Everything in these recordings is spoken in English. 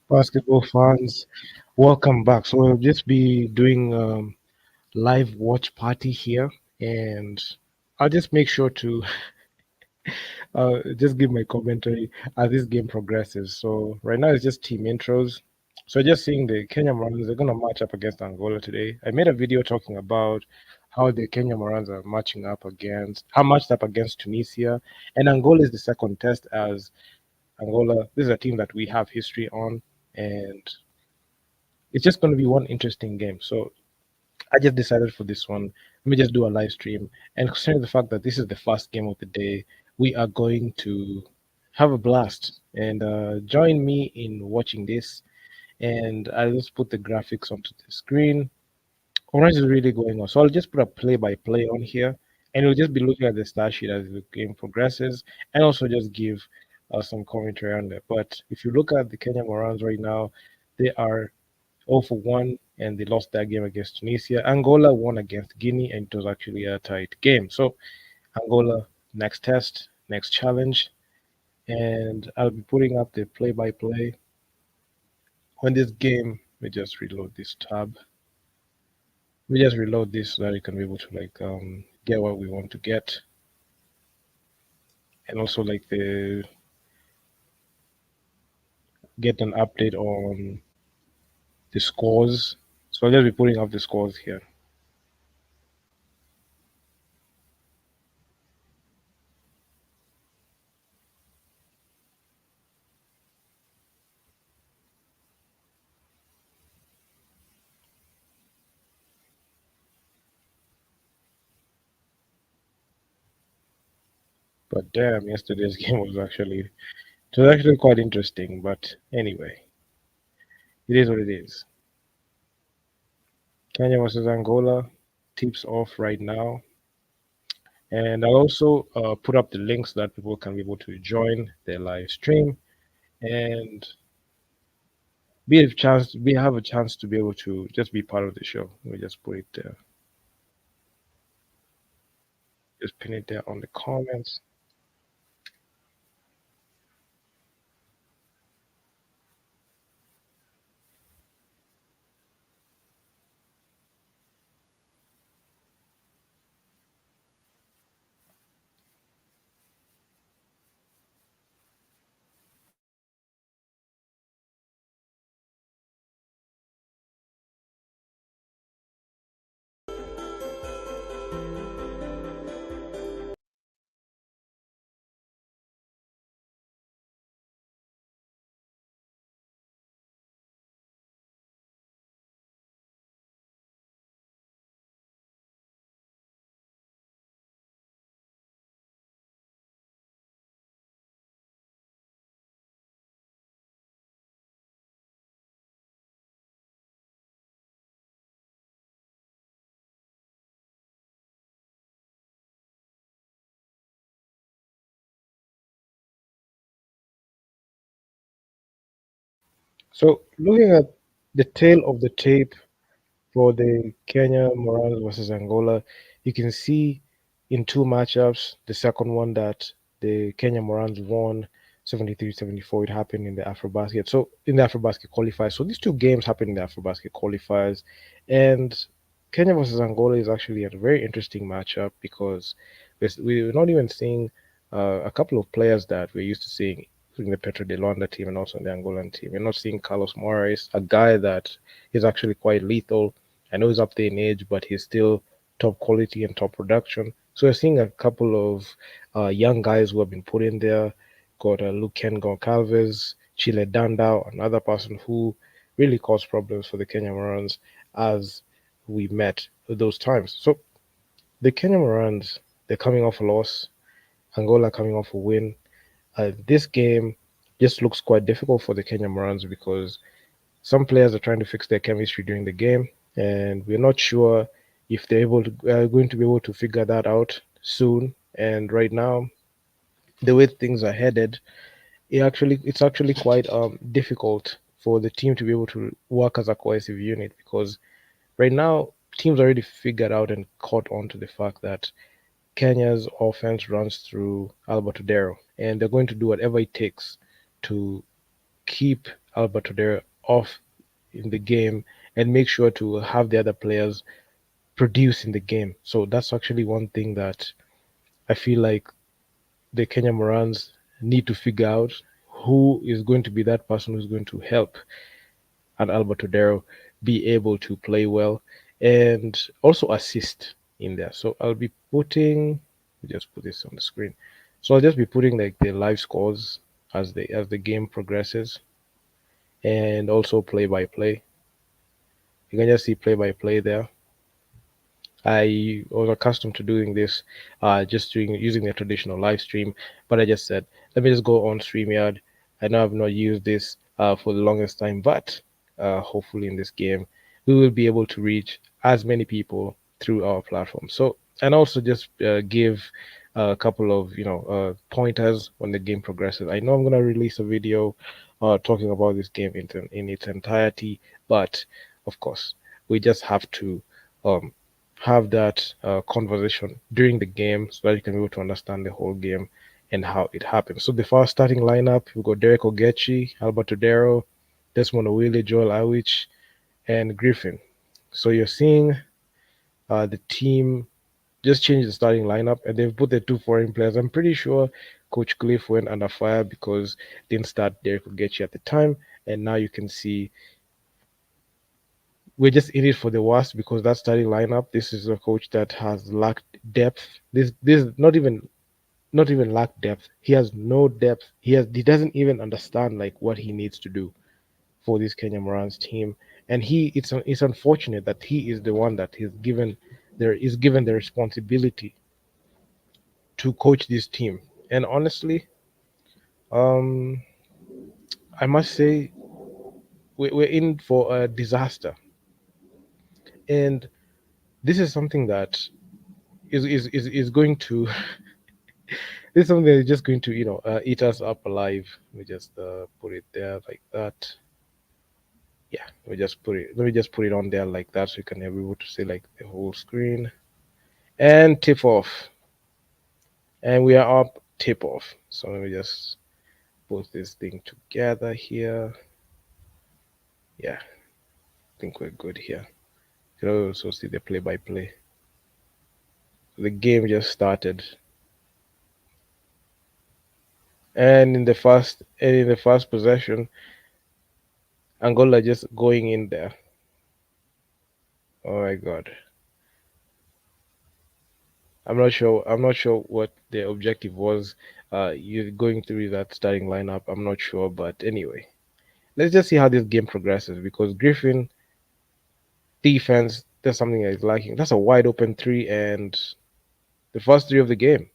Basketball fans, welcome back. So we'll just be doing live watch party here, and I'll just make sure to just give my commentary as this game progresses. So right now it's just team intros. So just seeing the Kenya Morans, they're gonna match up against Angola today. I made a video talking about how the Kenya Morans are how matched up against Tunisia, and Angola is the second test as Angola. This is a team that we have history on, and it's just going to be one interesting game. So I just decided for this one, let me just do a live stream. And considering the fact that this is the first game of the day, we are going to have a blast. And join me in watching this. And I'll just put the graphics onto the screen. Orange is really going on. So I'll just put a play by play on here. And we'll just be looking at the stat sheet as the game progresses and also just give some commentary on it. But if you look at the Kenya Morans right now, they are 0 for 1, and they lost that game against Tunisia. Angola won against Guinea, and it was actually a tight game. So, Angola, next test, next challenge, and I'll be putting up the play by play on this game. We just reload this tab. We just reload this so that you can be able to get what we want to get, and also like the get an update on the scores. So I'll just be putting up the scores here. But damn, yesterday's game was actually quite interesting. But anyway, it is what it is. Kenya versus Angola tips off right now. And I'll also put up the links so that people can be able to join their live stream and have a chance to be able to just be part of the show. Let me just put it there. Just pin it there on the comments. So looking at the tail of the tape for the Kenya Morans versus Angola, you can see in two matchups, the second one that the Kenya Morans won 73-74, it happened in the Afrobasket. So in the Afrobasket qualifiers. So these two games happened in the Afrobasket qualifiers. And Kenya versus Angola is actually a very interesting matchup because we're not even seeing a couple of players that we're used to seeing in the Petro de Luanda team and also in the Angolan team. We're not seeing Carlos Moraes, a guy that is actually quite lethal. I know he's up there in age, but he's still top quality and top production. So we're seeing a couple of young guys who have been put in there. Got Luken Goncalves, Chile Dandao, another person who really caused problems for the Kenya Morans as we met those times. So the Kenya Morans, they're coming off a loss. Angola coming off a win. This game just looks quite difficult for the Kenya Morans because some players are trying to fix their chemistry during the game, and we're not sure if they're able to going to be able to figure that out soon. And right now, the way things are headed, it's actually quite difficult for the team to be able to work as a cohesive unit, because right now teams already figured out and caught on to the fact that Kenya's offense runs through Alberto, and they're going to do whatever it takes to keep Alberto off in the game and make sure to have the other players produce in the game. So that's actually one thing that I feel like the Kenya Morans need to figure out, who is going to be that person who's going to help and Alberto be able to play well and also assist in there. So I'll be putting, just put this on the screen. So I'll just be putting like the live scores as the game progresses, and also play by play. You can just see play by play there. I was accustomed to doing this, just using the traditional live stream, but I just said, let me just go on StreamYard. I know I've not used this for the longest time, but hopefully in this game we will be able to reach as many people through our platform. So, and also just give a couple of pointers when the game progresses. I know I'm gonna release a video talking about this game in its entirety, but of course we just have to. Um, have that conversation during the game so that you can be able to understand the whole game and how it happens. So the first starting lineup, we've got Derek Ogechi, Alberto Dero, Desmond Owili, Joel Awich, and Griffin. So you're seeing the team just change the starting lineup, and they've put the two foreign players. I'm pretty sure Coach Cliff went under fire because didn't start Derek Ogechi at the time, and now you can see we're just in it for the worst because that starting lineup. This is a coach that has lacked depth. This not even lack depth. He has no depth. He doesn't even understand like what he needs to do for this Kenya Morans team. And it's unfortunate that he is the one that is given the responsibility to coach this team. And honestly, um, I must say we're in for a disaster. And this is something that is going to this is something that's just going to eat us up alive. Let me just put it there like that. Yeah, let me just put it on there like that so you can be able to see like the whole screen. And tip off, and we are up tip off. So let me just put this thing together here. Yeah, I think we're good here. You can also see the play by play. The game just started, and in the first possession, Angola just going in there. Oh my god. I'm not sure what the objective was. You going through that starting lineup. I'm not sure, but anyway, let's just see how this game progresses, because Griffin defense, there's something that is lacking. That's a wide open three, and the first three of the game.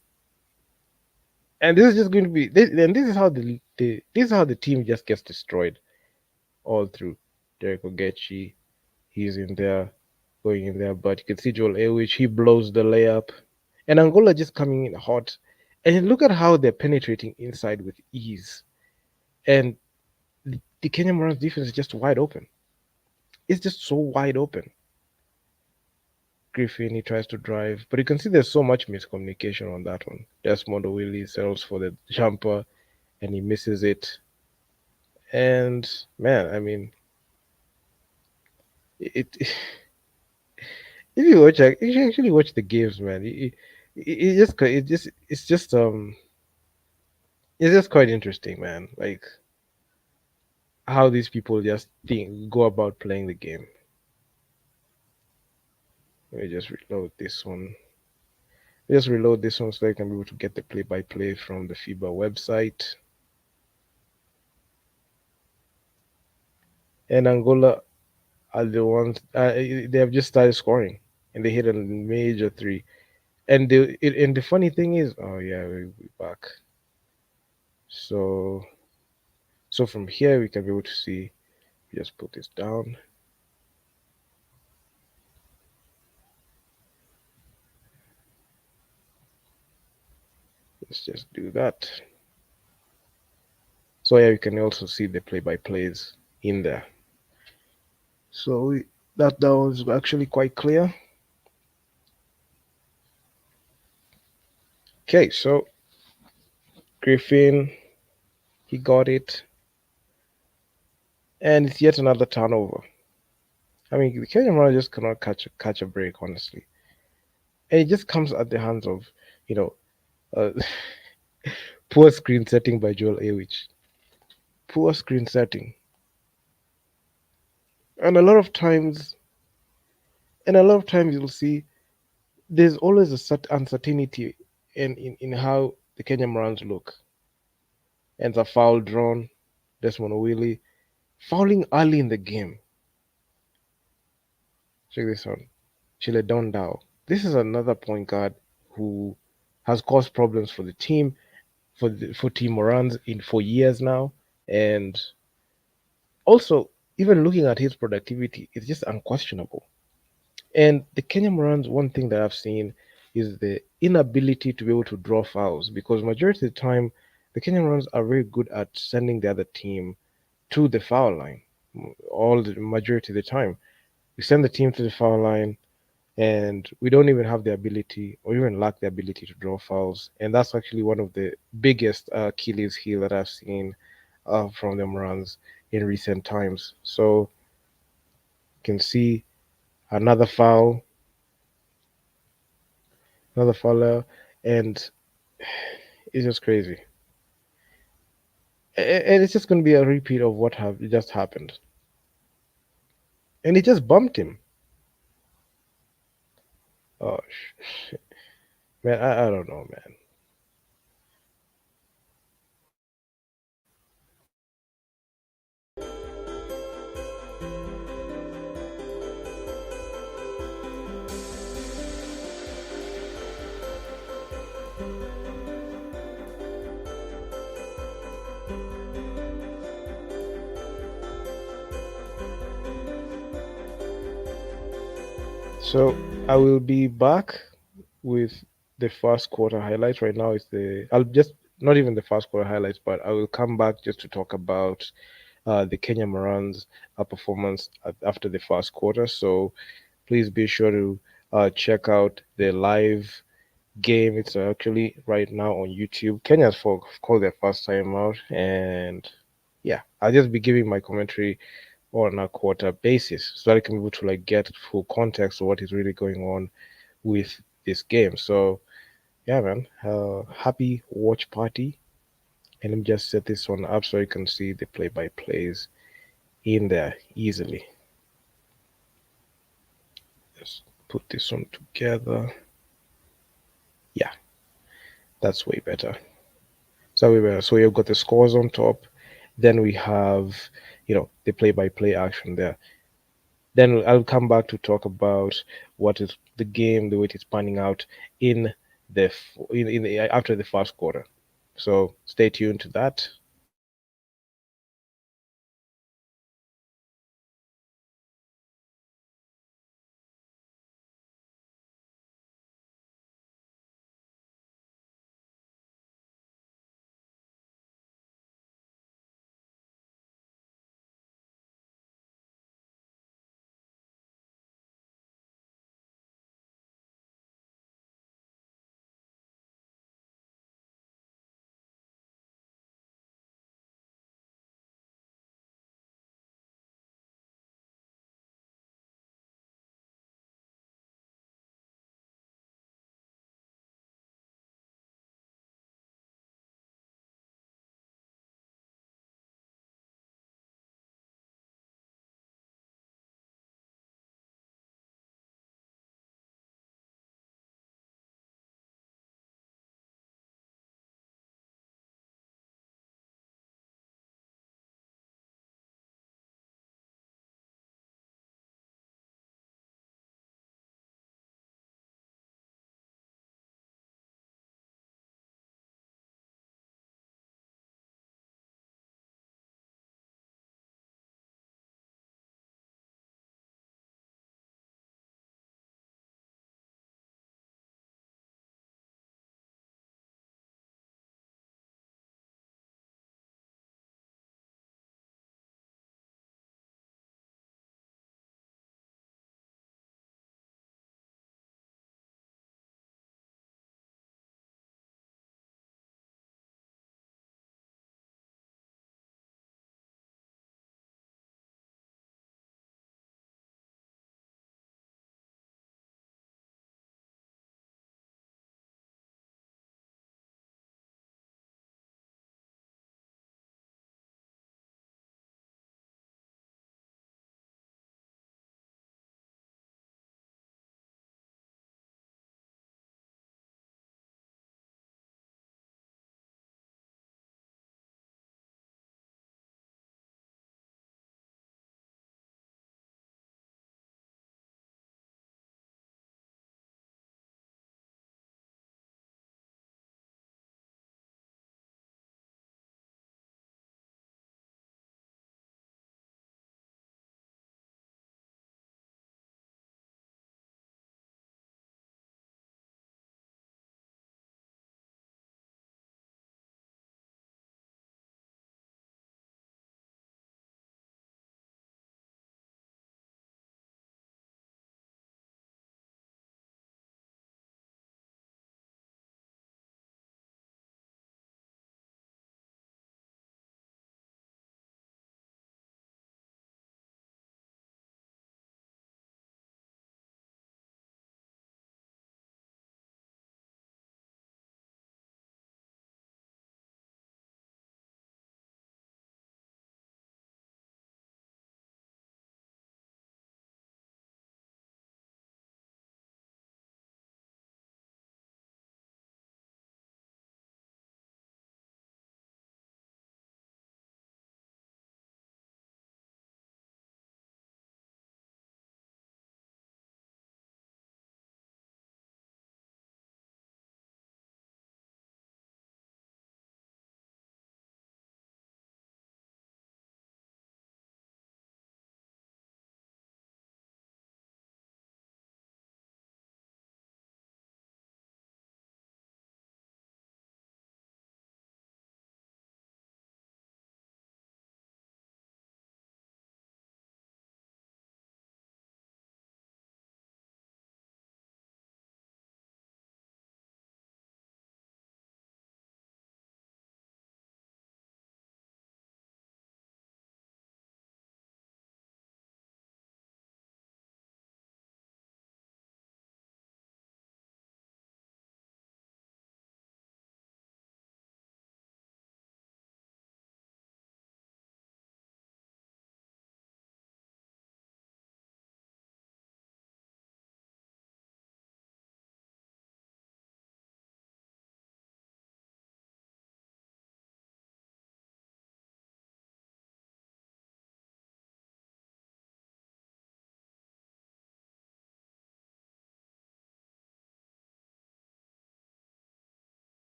And this is just going to be. And this is how the team just gets destroyed all through. Derek Ogechi, he's in there, going in there, but you can see Joel Awich, he blows the layup, and Angola just coming in hot. And look at how they're penetrating inside with ease. And the Kenya Morans defense is just wide open. It's just so wide open. Griffin, he tries to drive, but you can see there's so much miscommunication on that one. Desmond Willie settles for the jumper and he misses it. And man, I mean, it if you watch, if you actually watch the games, man, it's just quite interesting, man. Like how these people just go about playing the game. Let me just reload this one so I can be able to get the play-by-play from the FIBA website. And Angola are the ones they have just started scoring, and they hit a major three. And the funny thing is, oh yeah, we're back. So from here we can be able to see. Just put this down. Let's just do that. So yeah, you can also see the play-by-plays in there. So that was actually quite clear. Okay, so Griffin, he got it, and it's yet another turnover. I mean, the Kenyan runner just cannot catch a break, honestly, and it just comes at the hands of, you know, uh, poor screen setting by Joel Awich. Poor screen setting, and a lot of times you'll see there's always a uncertainty in how the Kenyan runs look. And the foul drawn, Desmond Willie fouling early in the game. Check this out. Chile Dondao. This is another point guard who has caused problems for the team, for Team Morans for years now. And also, even looking at his productivity, it's just unquestionable. And the Kenya Morans, one thing that I've seen is the inability to be able to draw fouls because majority of the time, the Kenya Morans are very good at sending the other team to the foul line. All the majority of the time, we send the team to the foul line, and we don't even have the ability, or even lack the ability, to draw fouls. And that's actually one of the biggest Achilles heel that I've seen from the Morans in recent times. So you can see another foul, another fouler, and it's just crazy. And it's just going to be a repeat of what have just happened. And he just bumped him. Oh, man, I don't know, man. So I will be back with the first quarter highlights. Right now, it's the I'll just not even the first quarter highlights, but I will come back just to talk about the Kenya Morans' performance after the first quarter. So please be sure to check out the live game. It's actually right now on YouTube. Kenya's for called their first time out, and yeah, I'll just be giving my commentary on a quarter basis so that I can be able to like get full context of what is really going on with this game. So yeah, man, happy watch party. And let me just set this one up so you can see the play-by-plays in there easily. Let's put this one together. Yeah, that's way better. So way better. So you've got the scores on top. Then we have, the play-by-play action there. Then I'll come back to talk about what is the game, the way it's panning out in in the after the first quarter. So stay tuned to that.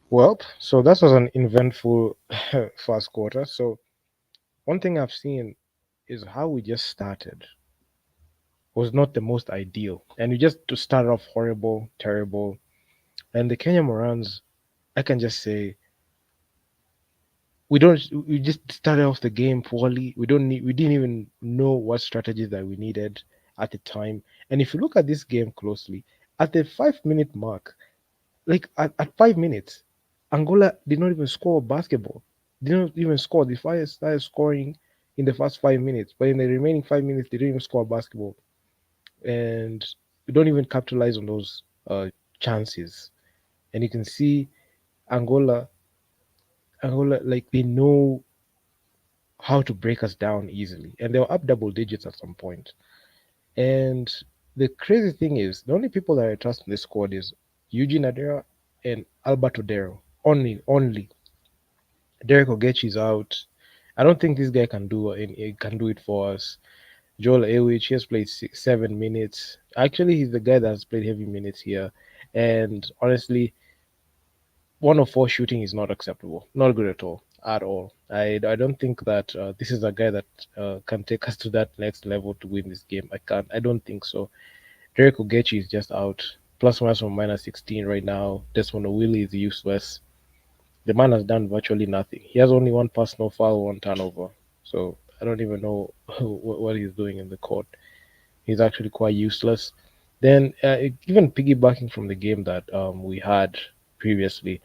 Well, so that was an eventful first quarter. So one thing I've seen is how we just started was not the most ideal, and we just to start off horrible, terrible. And the Kenya Morans, I can just say we don't. We just started off the game poorly. We don't need. We didn't even know what strategies that we needed at the time. And if you look at this game closely, at the 5 minute mark, like at 5 minutes, Angola did not even score basketball. Did not even score. The Fire started scoring in the first 5 minutes, but in the remaining 5 minutes, they didn't even score basketball, and we don't even capitalize on those chances. And you can see Angola, Angola, like they know how to break us down easily, and they were up double digits at some point. And the crazy thing is, the only people that I trust in this squad is Eugene Adera and Alberto Dero. Only Derek Ogechi's out. I don't think this guy can do it for us. Joel Ewich, he has played 7 minutes. Actually, he's the guy that has played heavy minutes here. And honestly, 104 shooting is not acceptable. Not good at all. At all. I don't think that this is a guy that can take us to that next level to win this game. I can't. I don't think so. Derek Ogechi is just out. Plus minus from minus 16 right now. Desmond Willie is useless. The man has done virtually nothing. He has only one personal foul, one turnover. So I don't even know what he's doing in the court. He's actually quite useless. Then, even piggybacking from the game that we had previously,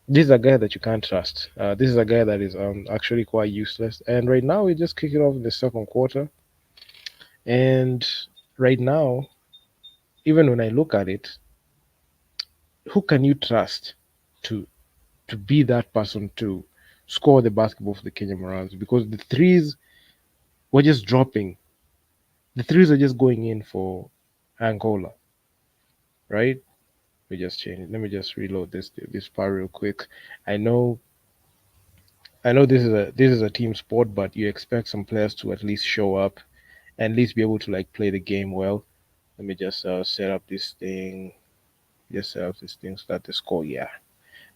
this is a guy that you can't trust. This is a guy that is actually quite useless. And right now, we just kick it off in the second quarter. And right now, even when I look at it, who can you trust to be that person to score the basketball for the Kenya Morans? Because the threes were just dropping. The threes are just going in for Angola, right? We just change it. Let me just reload this part real quick. I know this is a team sport, but you expect some players to at least show up and at least be able to like play the game well. Let me just set up this thing. Just set up this thing so that the score, yeah.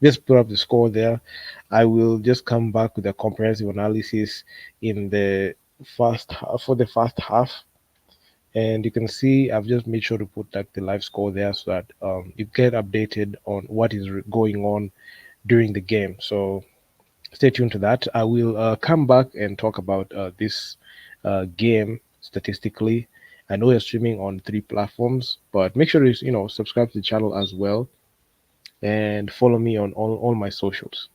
Just put up the score there. I will just come back with a comprehensive analysis in the first half for the first half. And you can see I've just made sure to put like the live score there so that you get updated on what is going on during the game. So stay tuned to that. I will come back and talk about this game statistically. I know you're streaming on 3 platforms, but make sure you subscribe to the channel as well and follow me on all my socials.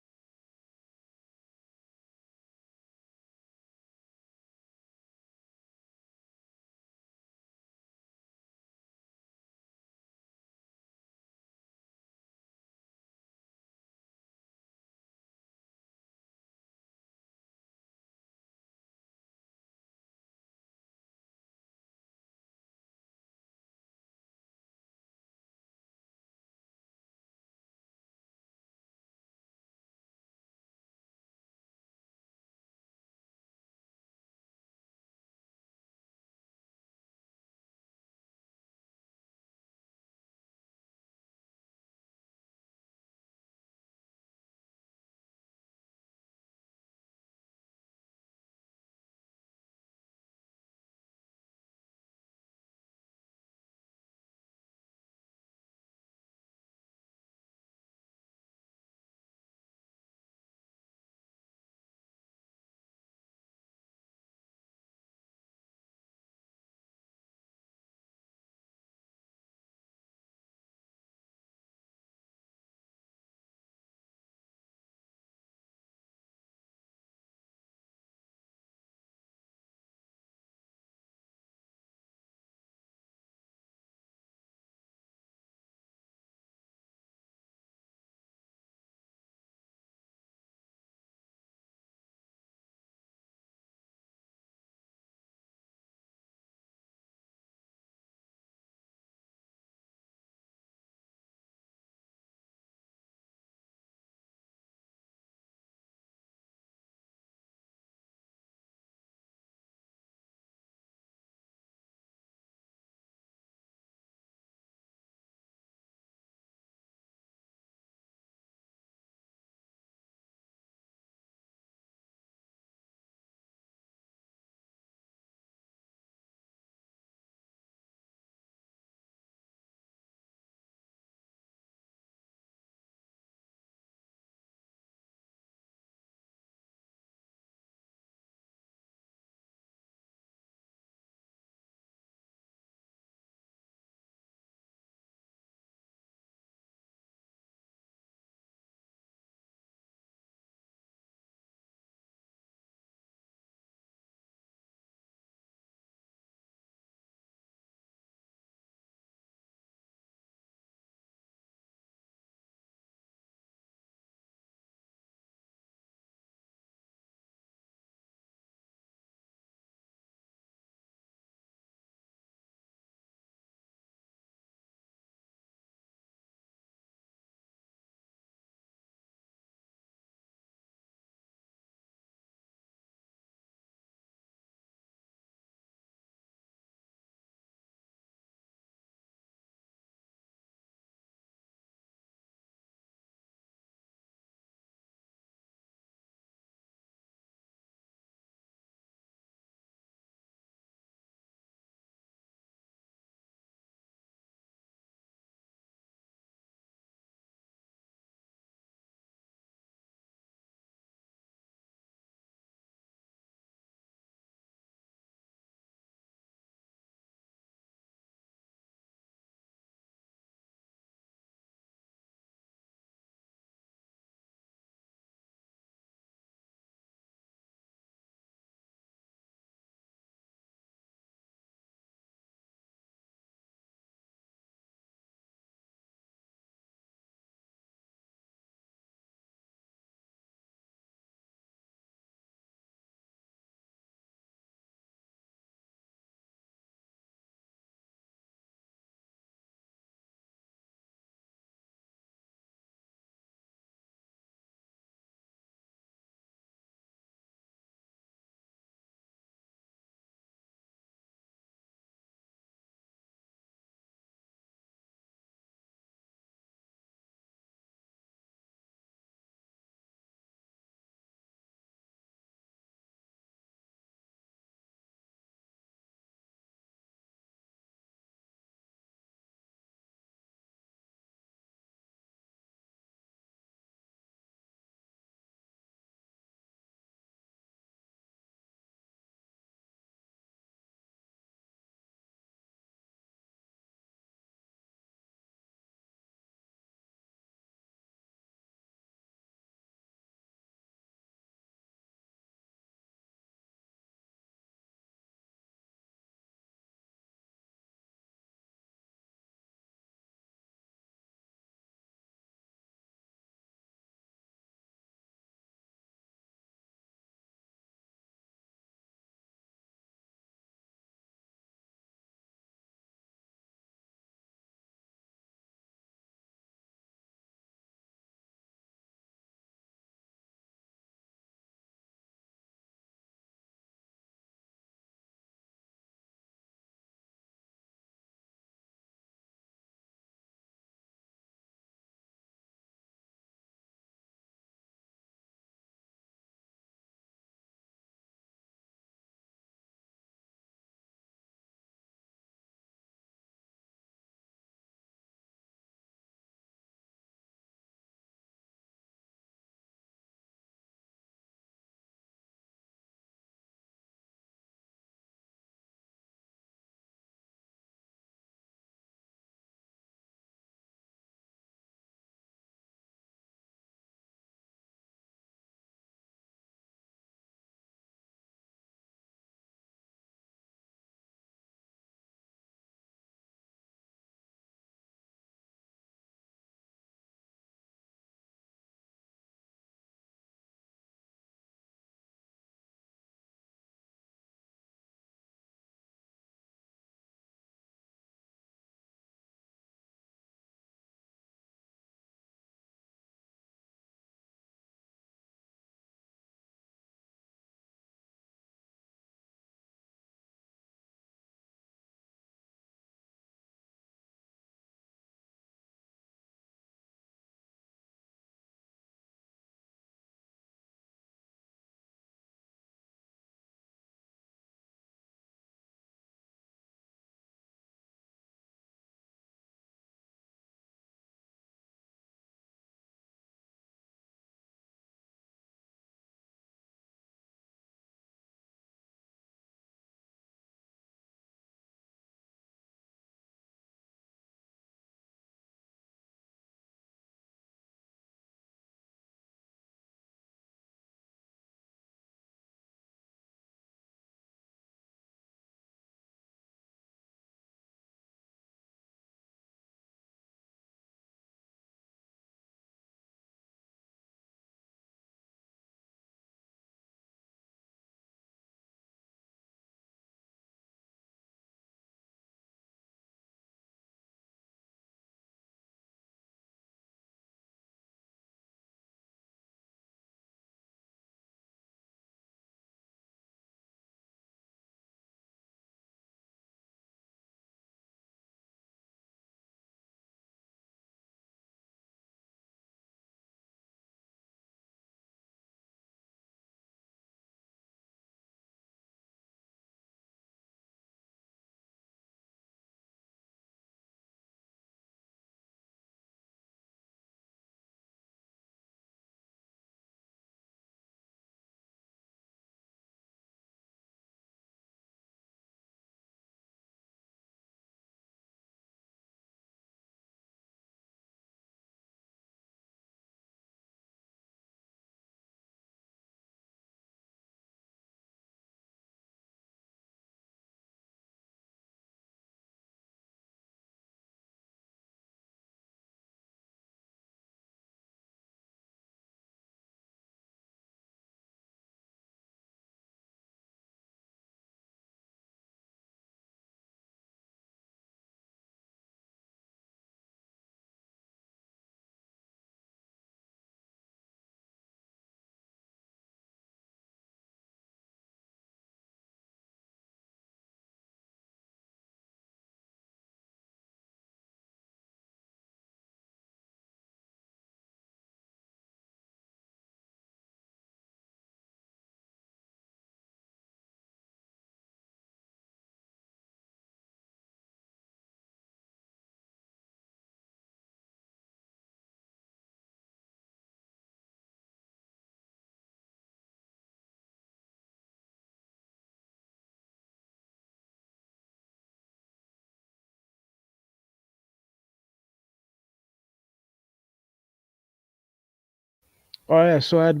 Oh yeah, so I'd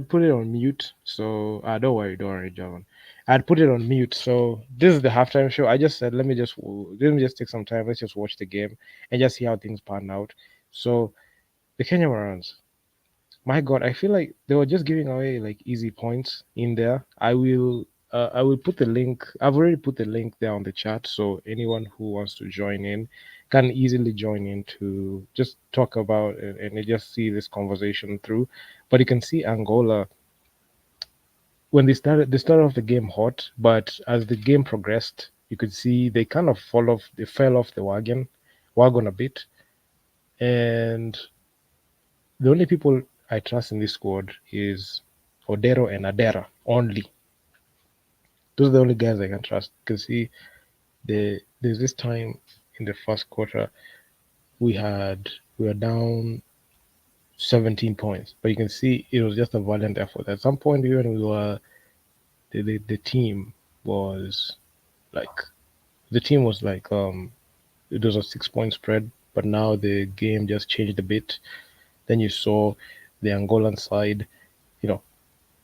put it on mute. So don't worry, John. I'd put it on mute. So this is the halftime show. I just said let me just take some time. Let's just watch the game and just see how things pan out. So the Kenya Morans, my God, I feel like they were just giving away like easy points in there. I will put the link. I've already put the link there on the chat, so anyone who wants to join in can easily join in to just talk about it and just see this conversation through. But you can see Angola when they started off the game hot, but as the game progressed, you could see they kind of they fell off the wagon a bit, and the only people I trust in this squad is Odero and Adera only. Those are the only guys I can trust. Because see, there's this time in the first quarter we had we were down 17 points, but you can see it was just a valiant effort. At some point, even we were the team was like it was a 6 point spread, but now the game just changed a bit. Then you saw the Angolan side, you know,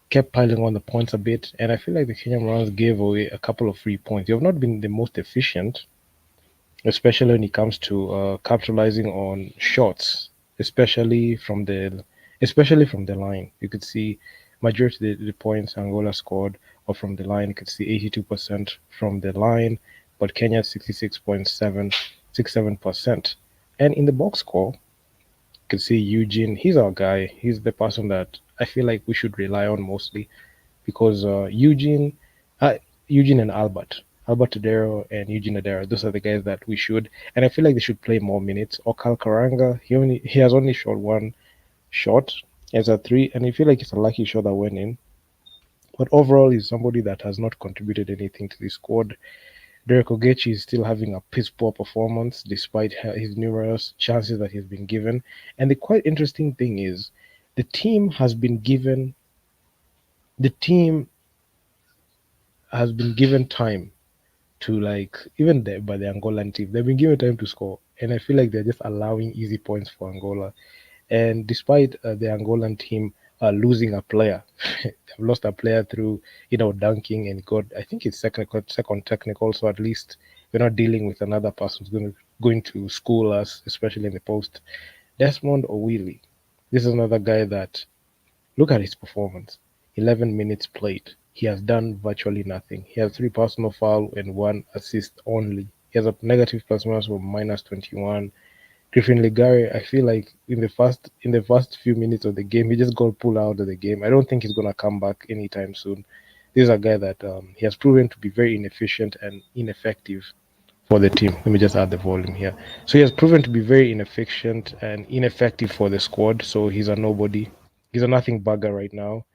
kept piling on the points a bit, and I feel like the Kenyan Morans gave away a couple of free points. You have not been the most efficient, especially when it comes to capitalizing on shots, especially from the especially from the line. You could see majority of the points Angola scored are from the line. You could see 82% from the line, but Kenya 66.767%. And in the box score, you could see Eugene. He's our guy. He's the person that I feel like we should rely on mostly because uh, Eugene and Albert Adero and Eugene Adero, those are the guys that we should, and I feel like they should play more minutes. Or Cal Karanga, he has only shot one shot as a three, and I feel like it's a lucky shot that went in. But overall, he's somebody that has not contributed anything to the squad. Derek Ogechi is still having a piss poor performance despite his numerous chances that he's been given. And the quite interesting thing is, the team has been given the team has been given time to like even by the Angolan team. They've been given time to score, and I feel like they're just allowing easy points for Angola. And despite the Angolan team losing a player, they've lost a player through dunking and got I think it's second technical. So at least we're not dealing with another person who's going to school us, especially in the post. Desmond Owili, this is another guy that look at his performance. 11 minutes played. He has done virtually nothing. He has three personal foul and one assist only. He has a negative plus minus of minus 21. Griffin Ligari, I feel like in the first few minutes of the game, he just got pulled out of the game. I don't think he's gonna come back anytime soon. This is a guy that he has proven to be very inefficient and ineffective for the team. Let me just add the volume here. So he has proven to be very inefficient and ineffective for the squad. So he's a nobody. He's a nothing bugger right now.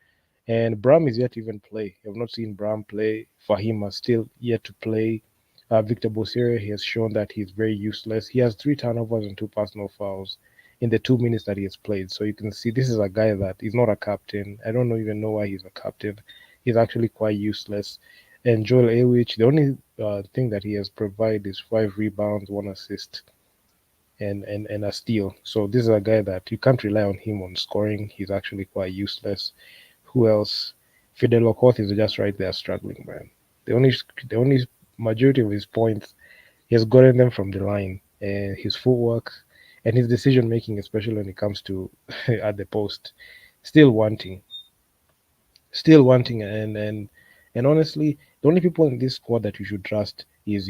And Bram is yet to even play. I have not seen Bram play. Fahim has still yet to play. Victor Bosire, he has shown that he's very useless. He has three turnovers and two personal fouls in the 2 minutes that he has played. So you can see this is a guy that is not a captain. I don't even know why he's a captain. He's actually quite useless. And Joel Awich, the only thing that he has provided is 5 rebounds, one assist, and a steal. So this is a guy that you can't rely on him on scoring. He's actually quite useless. Who else? Fidel Okoth is just right there struggling, man. The only majority of his points he has gotten them from the line, and his footwork and his decision making, especially when it comes to at the post, still wanting, still wanting, and honestly, the only people in this squad that you should trust is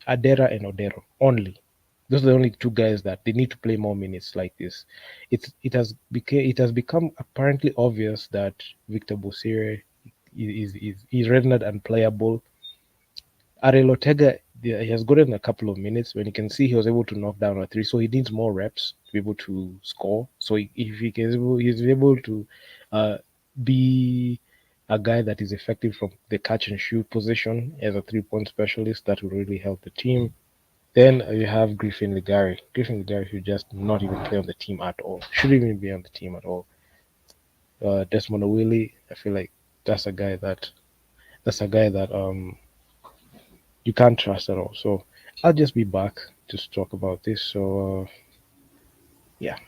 Adera and Odero only. Those are the only two guys that they need to play more minutes like this. It has become apparently obvious that Victor Bosire is rendered unplayable. Ariel Ortega, yeah, he has gotten a couple of minutes when you can see he was able to knock down a three, so he needs more reps to be able to score. So if he's able to uh, be a guy that is effective from the catch and shoot position as a 3 point specialist, that will really help the team. Then you have Griffin Ligari. Griffin Ligari should just not even play on the team at all. Shouldn't even be on the team at all. Desmond Willie, I feel like that's a guy that that's a guy that you can't trust at all. So I'll just be back to talk about this. So yeah.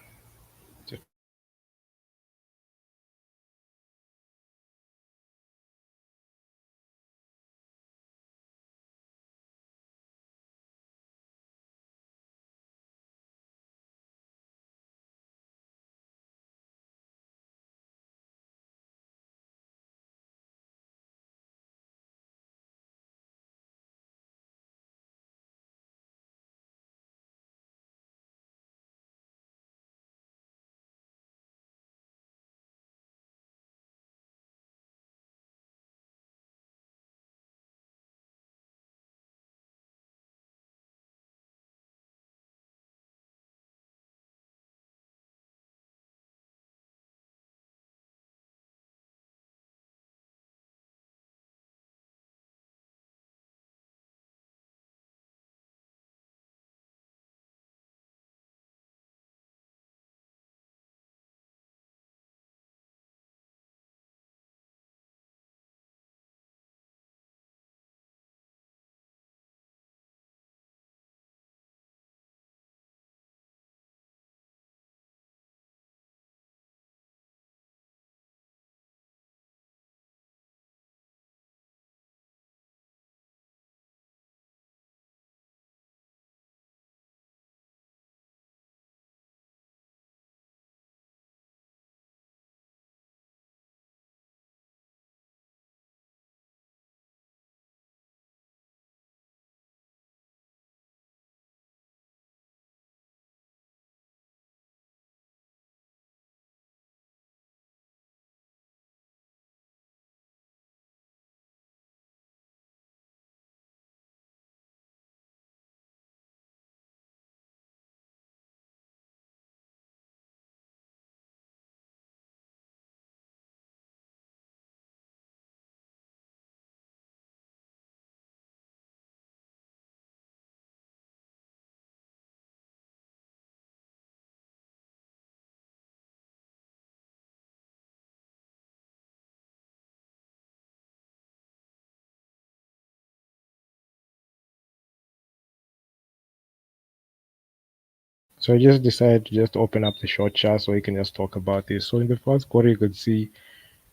So I just decided to just open up the short chat so we can just talk about this. So in the first quarter, you could see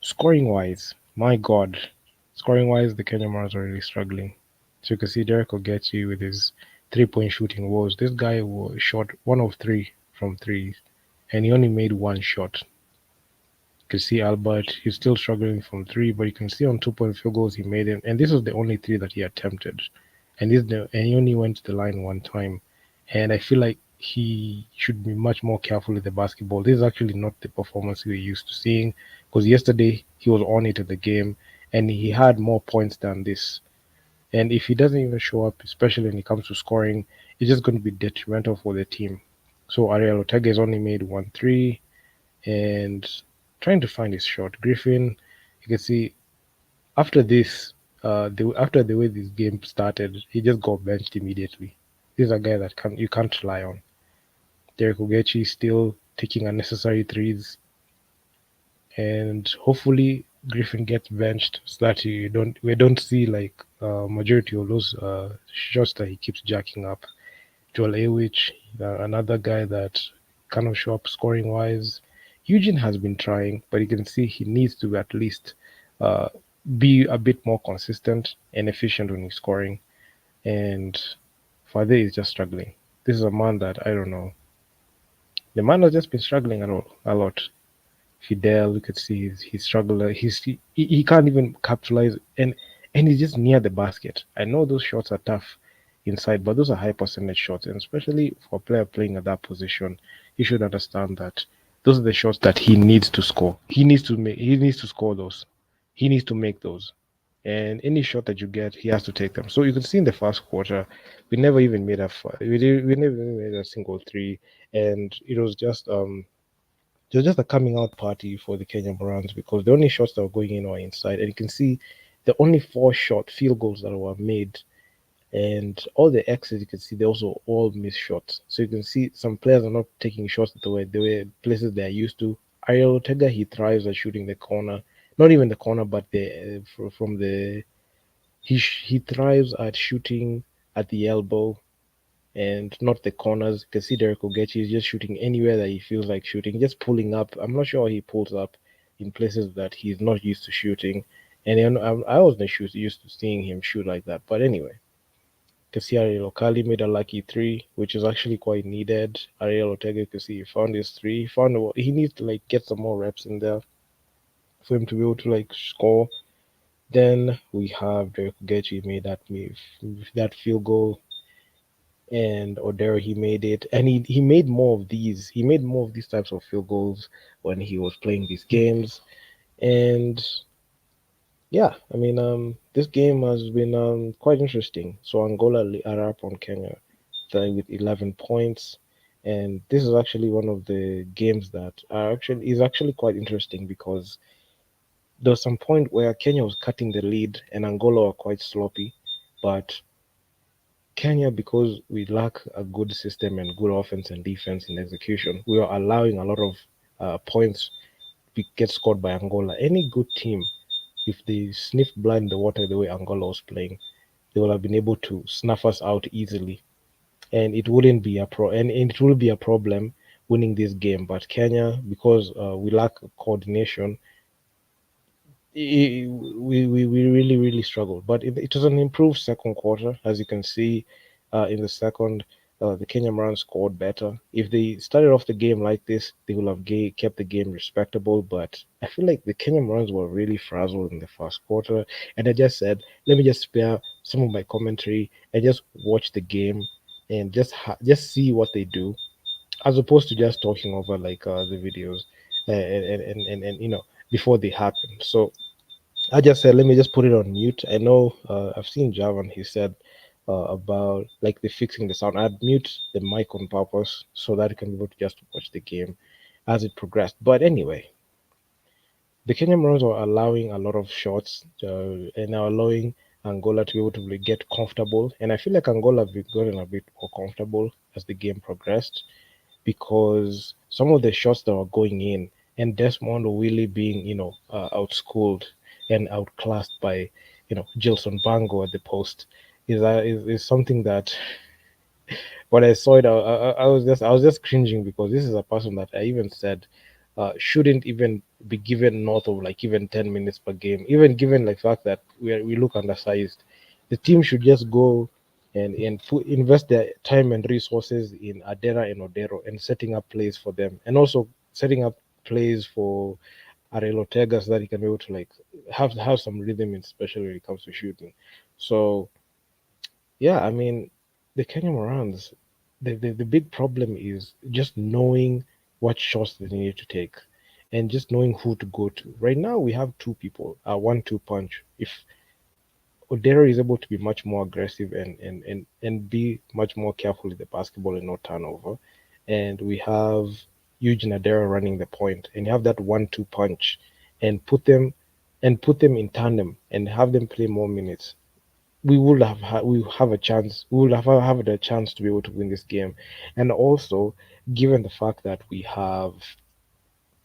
scoring wise, my God, scoring wise, the Kenya Mars are really struggling. So you can see Derek Ogechi with his 3 point shooting woes. This guy was shot 1 of 3 from threes, and he only made one shot. You can see Albert, he's still struggling from three, but you can see on 2 point field goals he made it, and this was the only three that he attempted, and he only went to the line one time, and I feel like he should be much more careful with the basketball. This is actually not the performance we're used to seeing, because yesterday he was on it at the game, and he had more points than this. And if he doesn't even show up, especially when it comes to scoring, it's just going to be detrimental for the team. So Ariel Ortega has only made 1 3, and trying to find his shot. Griffin, you can see after this, after the way this game started, he just got benched immediately. This is a guy that you can't rely on. Derek Ogechi still taking unnecessary threes, and hopefully Griffin gets benched so that we don't see like majority of those shots that he keeps jacking up. Joel Awich, another guy that kind of show up scoring wise. Eugene has been trying, but you can see he needs to at least uh, be a bit more consistent and efficient when he's scoring. And Fade is just struggling. This is a man that I don't know. The man has just been struggling a lot. Fidel, you could see he's struggling. He can't even capitalize, and he's just near the basket. I know those shots are tough inside, but those are high percentage shots, and especially for a player playing at that position, he should understand that those are the shots that he needs to score. He needs to make. He needs to score those. He needs to make those. And any shot that you get, he has to take them. So you can see in the first quarter, we never even made we never even made a single three, and it was just a coming out party for the Kenya Morans because the only shots that were going in were inside, and you can see the only four shot field goals that were made, and all the X's you can see they also all missed shots. So you can see some players are not taking shots the way places they are used to. Ariel Ortega he thrives at shooting the corner, not even the corner, but from the he thrives at shooting at the elbow and not the corners. You can see Derek Ogechi is just shooting anywhere that he feels like shooting, just pulling up. I'm not sure how he pulls up in places that he's not used to shooting. And then I wasn't used to seeing him shoot like that. But anyway, you can see Ariel Okali made a lucky three, which is actually quite needed. Ariel Ortega, you can see he found his three. He needs to like get some more reps in there for him to be able to like score. Then we have Derek Ogechi made that field goal, and Odero he made it, and he made more of these. He made more of these types of field goals when he was playing these games, and yeah, I mean, this game has been quite interesting. So Angola are up on Kenya with 11 points, and this is actually one of the games that are actually is actually quite interesting because there was some point where Kenya was cutting the lead and Angola were quite sloppy, but Kenya, because we lack a good system and good offense and defense in execution, we are allowing a lot of points get scored by Angola. Any good team, if they sniff blood in the water the way Angola was playing, they would have been able to snuff us out easily, and it wouldn't be and it will be a problem winning this game. But Kenya, because we lack coordination, we really struggled. But it was an improved second quarter, as you can see. In the second, the Kenya Morans scored better. If they started off the game like this, they would have kept the game respectable. But I feel like the Kenya Morans were really frazzled in the first quarter, and I just said, let me just spare some of my commentary and just watch the game and just see what they do, as opposed to just talking over like the videos and before they happen. So I just said, let me just put it on mute. I know I've seen Javan, he said about like the fixing the sound. I'd mute the mic on purpose so that you can be able to just watch the game as it progressed. But anyway, the Kenyan Morans are allowing a lot of shots and are allowing Angola to be able to really get comfortable. And I feel like Angola have gotten a bit more comfortable as the game progressed because some of the shots that were going in and Desmond really being, outschooled and outclassed by, Gilson Bango at the post is something that When I saw it, I was just cringing because this is a person that I even said shouldn't even be given north of like even 10 minutes per game. Even given like fact that we look undersized, the team should just go and invest their time and resources in Adera and Odero and setting up plays for them, and also setting up plays for Arelo Tega so that he can be able to like have some rhythm, especially when it comes to shooting. So yeah, I mean, the Kenya Morans, the big problem is just knowing what shots they need to take and just knowing who to go to. Right now, we have two people, a 1-2 punch. If Odero is able to be much more aggressive and be much more careful with the basketball and not turnover, and we have Eugene Adera running the point, and you have that 1-2 punch, and put them in tandem and have them play more minutes, we have a chance. We will have the chance to be able to win this game, and also given the fact that we have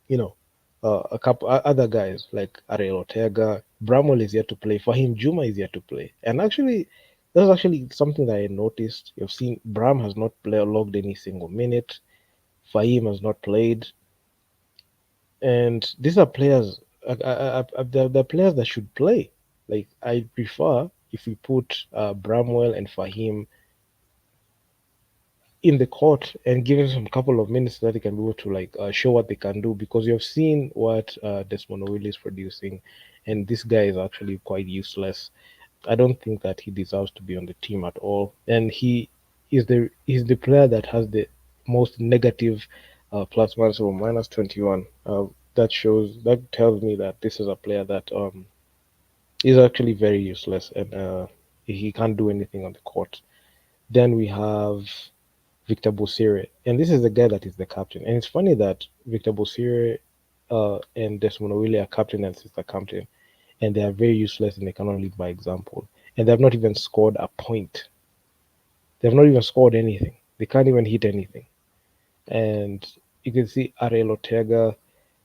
you know a couple other guys like Ariel Ortega, Bramwell is yet to play. Fahim Juma is yet to play, and actually. That's actually something that I noticed. You've seen Bram has not logged any single minute. Fahim has not played, and these are players. They're players that should play. Like I prefer if we put Bramwell and Fahim in the court and give him some couple of minutes so that he can be able to like show what they can do, because you have seen what Desmond Willie is producing, and this guy is actually quite useless. I don't think that he deserves to be on the team at all, and he's the player that has the most negative plus minus or minus 21. That tells me that this is a player that is actually very useless, and he can't do anything on the court. Then we have Victor Bosire. And this is the guy that is the captain. And it's funny that Victor Bosire and Desmond Willie are captain and sister captain, and they are very useless and they cannot lead by example. And they have not even scored a point. They have not even scored anything. They can't even hit anything. And you can see Ariel Ortega.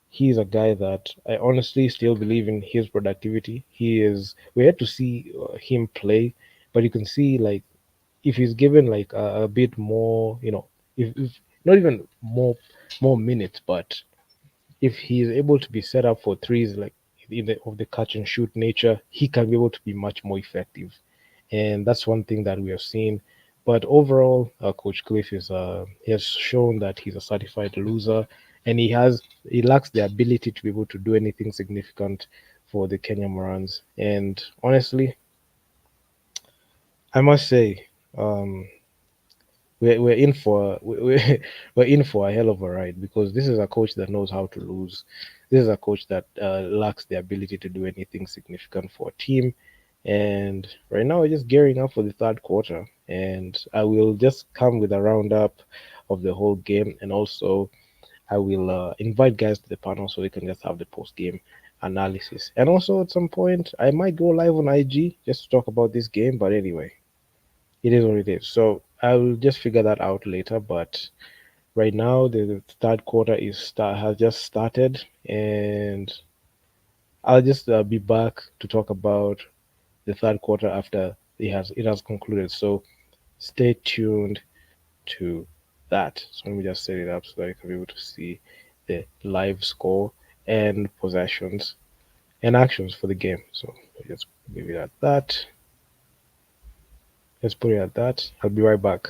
He's a guy that I honestly still believe in his productivity. He is. We had to see him play, but you can see like if he's given like a bit more, if not even more minutes, but if he is able to be set up for threes, like of the catch and shoot nature, he can be able to be much more effective, and that's one thing that we have seen. But overall, Coach Cliff he has shown that he's a certified loser, and he lacks the ability to be able to do anything significant for the Kenya Morans. And honestly, I must say. We're in for we're in for a hell of a ride, because this is a coach that knows how to lose. This is a coach that lacks the ability to do anything significant for a team. And right now, we're just gearing up for the third quarter, and I will just come with a roundup of the whole game, and also I will invite guys to the panel so we can just have the post game analysis. And also, at some point, I might go live on IG just to talk about this game. But anyway, it is what it is. So I'll just figure that out later. But right now, the third quarter has just started, and I'll just be back to talk about the third quarter after it has concluded. So stay tuned to that. So let me just set it up so that you can be able to see the live score and possessions and actions for the game. So let's leave it at that. Let's put it at that. I'll be right back.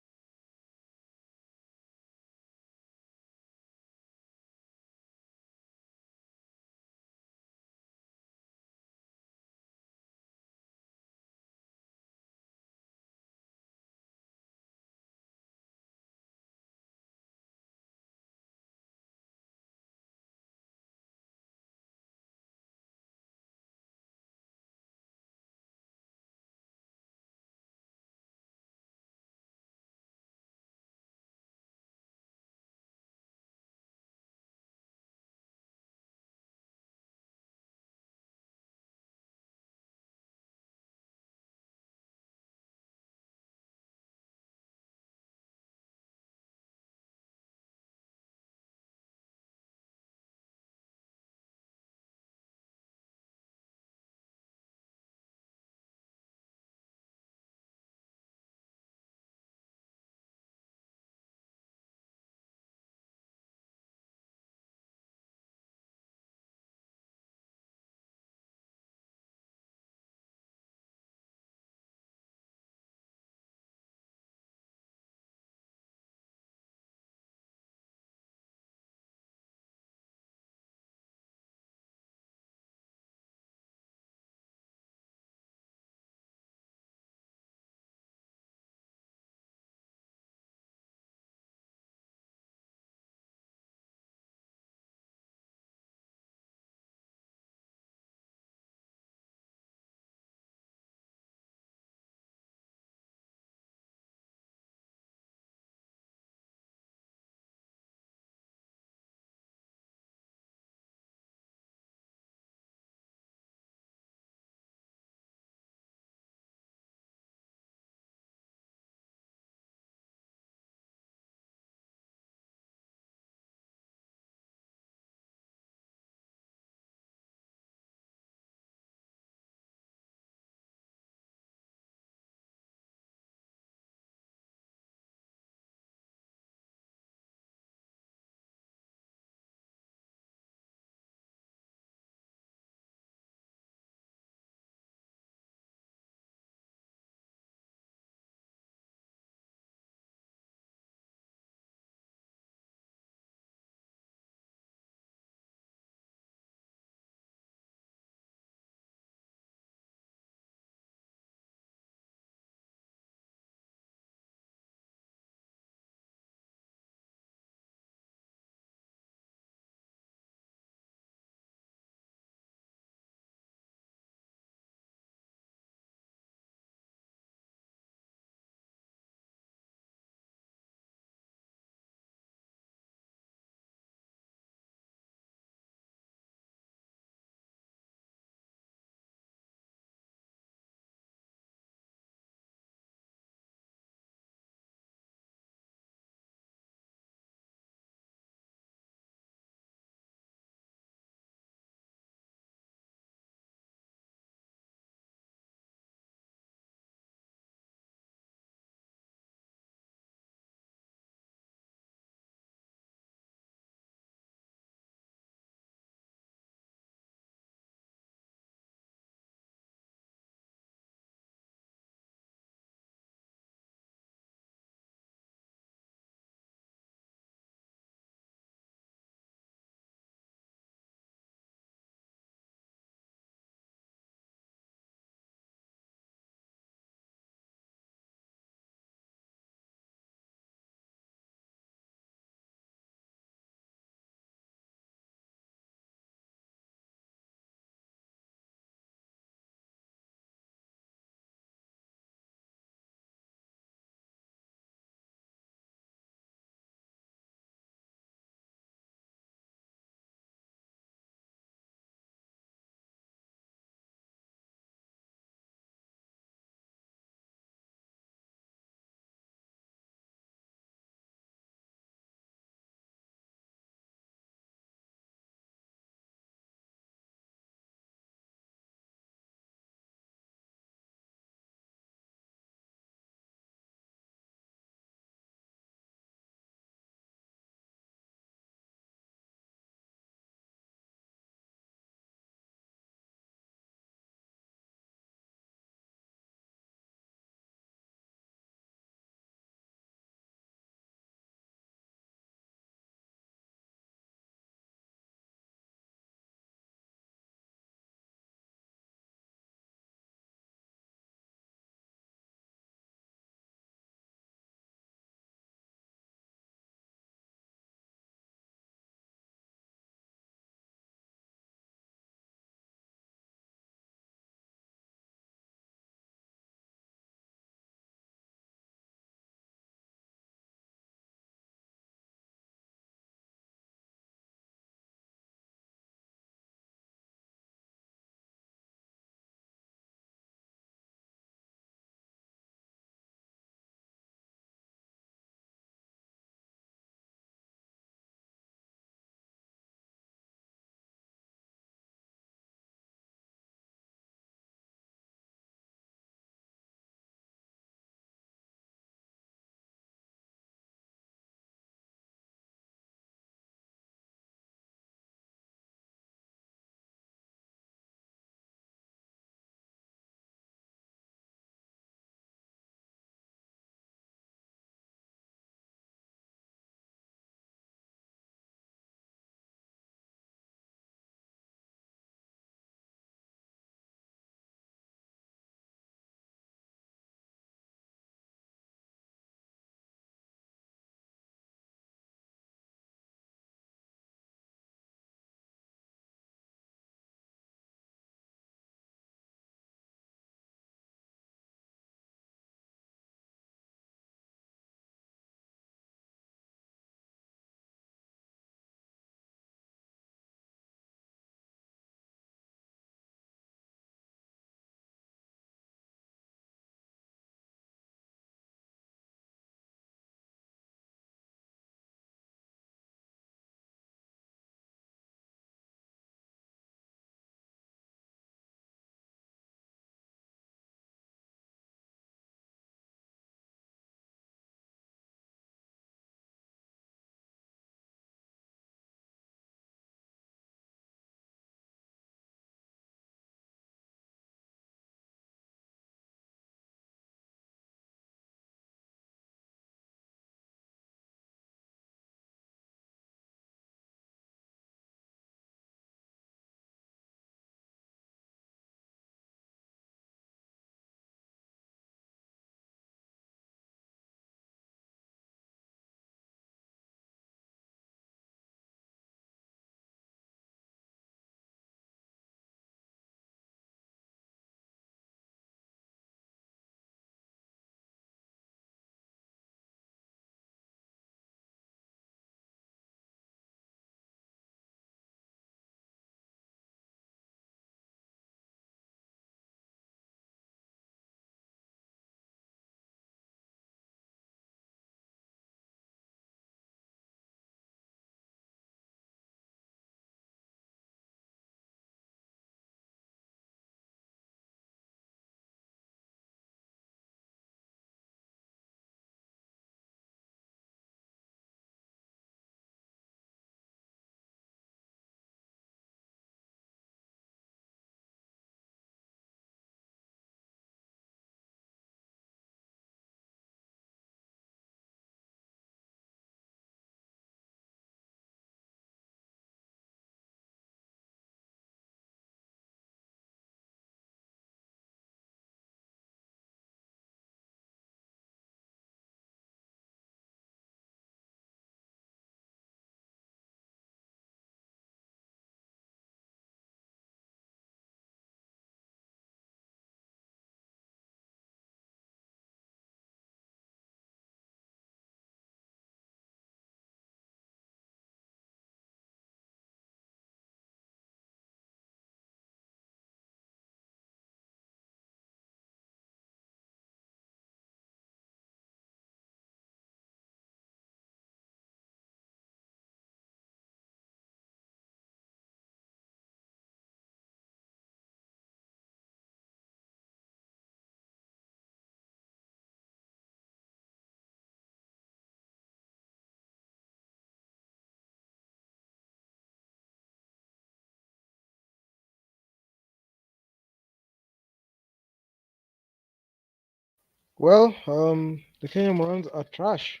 Well, the Kenya Morans are trash.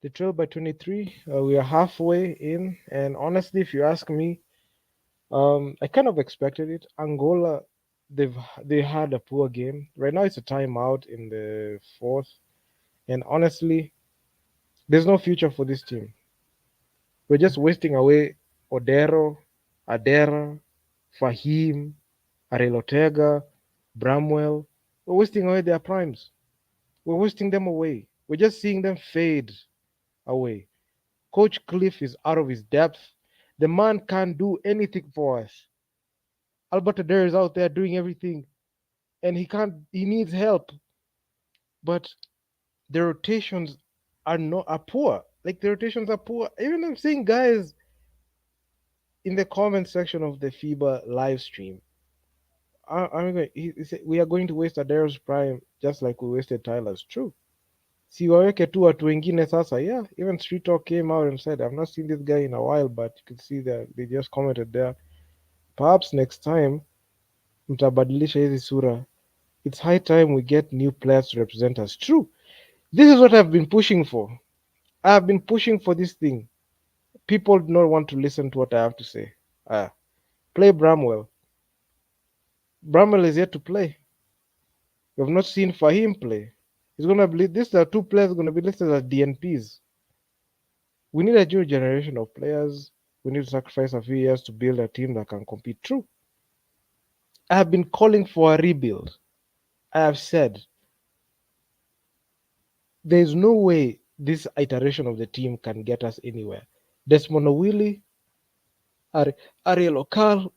They trail by 23. We are halfway in, and honestly, if you ask me, I kind of expected it. Angola, they've they had a poor game. Right now, it's a timeout in the fourth, and honestly, there's no future for this team. We're just wasting away Odero, Adera, Fahim, Arelotega, Bramwell. We're wasting away their primes. We're wasting them away. We're just seeing them fade away. Coach Cliff is out of his depth. The man can't do anything for us. Albert Adair is out there doing everything, and he needs help. But the rotations are poor. Like the rotations are poor. Even I'm seeing guys in the comment section of the FIBA live stream. I'm going. He said, we are going to waste Adair's prime just like we wasted Tyler's. True. Siwaweke tu watu wengine sasa. Yeah, even Street Talk came out and said, I've not seen this guy in a while, but you could see that they just commented there. Perhaps next time mtabadilisha hizi sura. It's high time we get new players to represent us. True. This is what I've been pushing for. I've been pushing for this thing. People do not want to listen to what I have to say. Ah, play Bramwell. Bramwell is yet to play. We have not seen Fahim play. He's gonna be these are two players gonna be listed as DNPs. We need a new generation of players. We need to sacrifice a few years to build a team that can compete. True. I have been calling for a rebuild. I have said there is no way this iteration of the team can get us anywhere. Desmond Owili, Ariel Okal,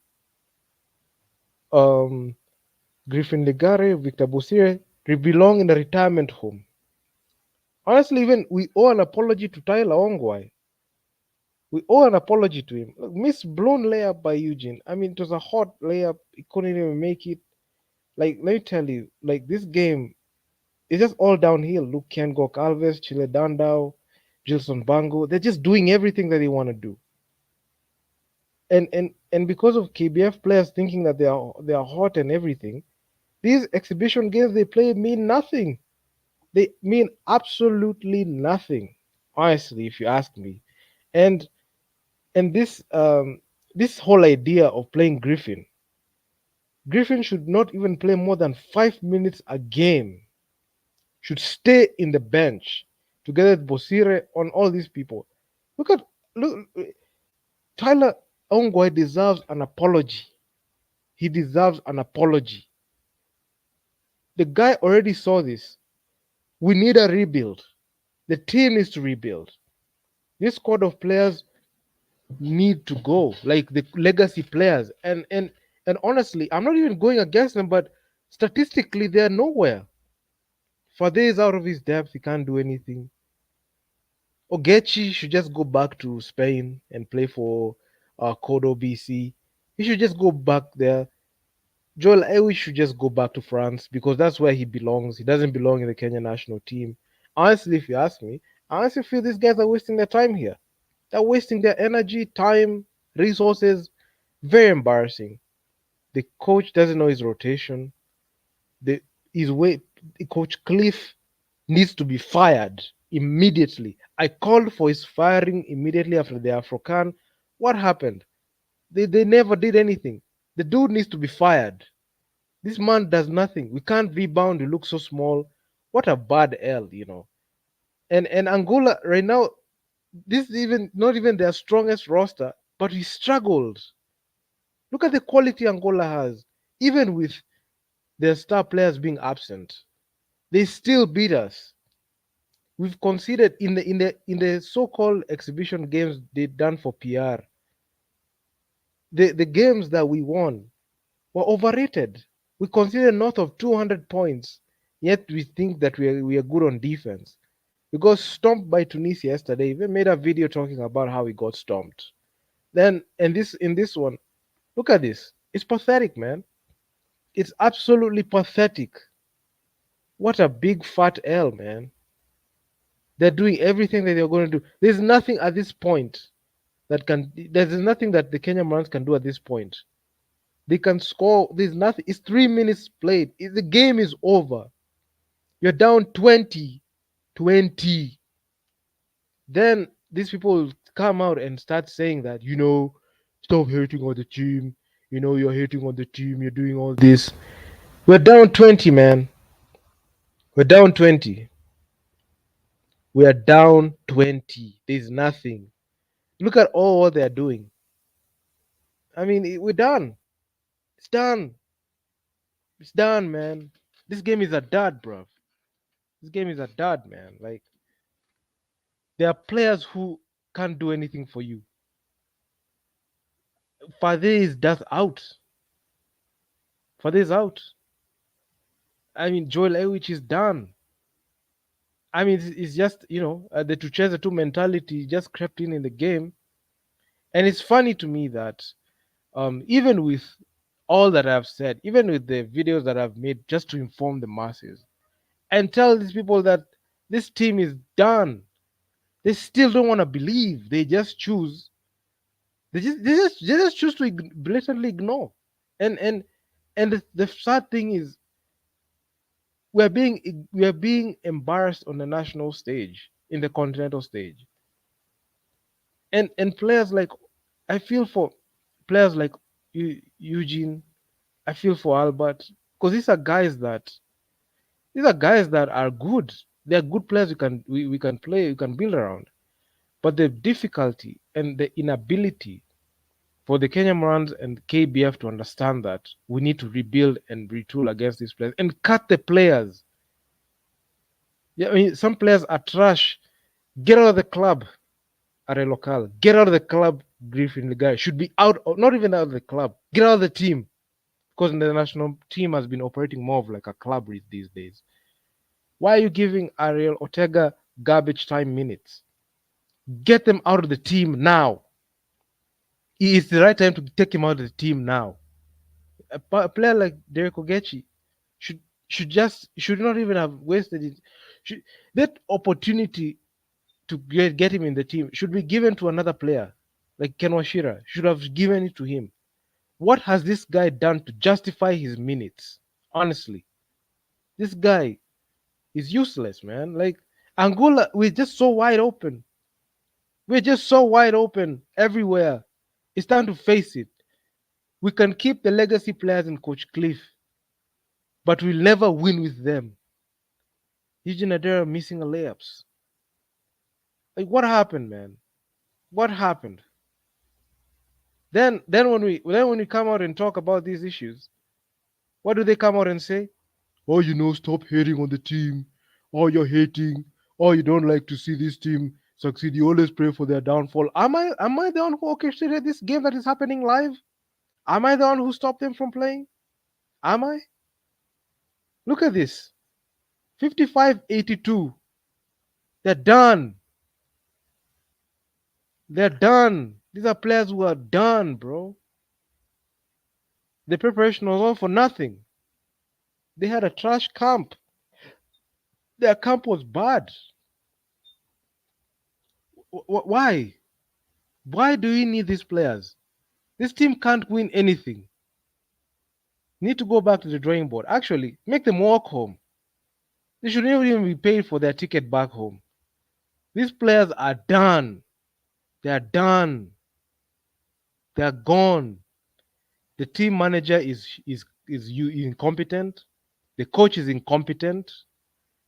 um, Griffin Legare, Victor Bosire, they belong in a retirement home. Honestly, even we owe an apology to Tyler Ongwai. We owe an apology to him. Look, miss blown layup by Eugene. I mean, it was a hot layup. He couldn't even make it. Like, let me tell you, like this game is just all downhill. Look, Ken Gok Alves, Chile Dandao, Gilson Bango, they're just doing everything that they want to do. And because of KBF players thinking that they are hot and everything, these exhibition games they play mean nothing. They mean absolutely nothing, honestly, if you ask me. And and this whole idea of playing Griffin should not even play more than 5 minutes a game. Should stay in the bench together with Bosire on all these people. Look at look Tyler Ongwai deserves an apology. He deserves an apology. The guy already saw this. We need a rebuild. The team needs to rebuild. This squad of players need to go, like the legacy players. And honestly, I'm not even going against them, but statistically, they're nowhere. Fade is out of his depth; he can't do anything. Ogechi should just go back to Spain and play for Kodo BC. He should just go back there. Joel Ewi should just go back to France because that's where he belongs. He doesn't belong in the Kenya national team. Honestly, if you ask me, I honestly feel these guys are wasting their time here. They're wasting their energy, time, resources. Very embarrassing. The coach doesn't know his rotation. The his way Coach Cliff needs to be fired immediately. I called for his firing immediately after the Afrocan. What happened? They never did anything. The dude needs to be fired. This man does nothing. We can't rebound. We look so small. What a bad L. And Angola right now, this is even not even their strongest roster, but we struggled. Look at the quality Angola has, even with their star players being absent. They still beat us. We've conceded in the so-called exhibition games they done for PR. The games that we won were overrated. We conceded north of 200 points, yet we think that we are good on defense. We got stomped by Tunisia yesterday. We made a video talking about how we got stomped. Then and this in this one, look at this. It's pathetic, man. It's absolutely pathetic. What a big fat L, man. They're doing everything that they're going to do. There's nothing at this point there's nothing that the Kenya Morans can do at this point. They can score. There's nothing. It's 3 minutes played. The game is over. You're down 20, 20. Then these people come out and start saying that, stop hating on the team. You're hating on the team. You're doing all this. We're down 20, man. We're down 20. We are down 20. There's nothing. Look at all what they're doing. I mean, we're done. It's done. It's done, man. This game is a dud, bro. This game is a dud, man. Like, there are players who can't do anything for you. Fade is just out. Fade is out. I mean, Joel Ewich is done. I mean, it's just, the Tucheza 2 mentality just crept in the game. And it's funny to me that even with all that I've said, even with the videos that I've made just to inform the masses and tell these people that this team is done, they still don't want to believe. They just choose. They just choose to blatantly ignore. And the sad thing is, we are being embarrassed on the national stage, in the continental stage, and players like, I feel for players like Eugene. I feel for Albert, because these are guys that are good. They're good players. We can play. We can build around. But the difficulty and the inability for the Kenya Morans and KBF to understand that we need to rebuild and retool against these players and cut the players. Yeah, I mean, some players are trash. Get out of the club, Are Local. Get out of the club, Griffin the guy should be out, or not even out of the club. Get out of the team, because the national team has been operating more of like a club these days. Why are you giving Ariel Ortega garbage time minutes? Get them out of the team now. It's the right time to take him out of the team now. A player like Derek Ogechi should should not even have wasted it. Should, that opportunity to get him in the team should be given to another player, like Ken Washira. Should have given it to him. What has this guy done to justify his minutes? Honestly, this guy is useless, man. Like, Angola, we're just so wide open. We're just so wide open everywhere. It's time to face it. We can keep the legacy players in Coach Cliff, but we'll never win with them. Eugene Adera missing a layups. Like, what happened, man? What happened? Then when we come out and talk about these issues, what do they come out and say? Oh, stop hating on the team. Oh, you're hating. Oh, you don't like to see this team succeed. You always pray for their downfall. Am I the one who orchestrated this game that is happening live? Am I the one who stopped them from playing? Am I? Look at this. 55-82. They're done. They're done. These are players who are done, bro. The preparation was all for nothing. They had a trash camp. Their camp was bad. Why? Why do we need these players? This team can't win anything. Need to go back to the drawing board. Actually, make them walk home. They should not even be paid for their ticket back home. These players are done. They are done. They are gone. The team manager is incompetent. The coach is incompetent.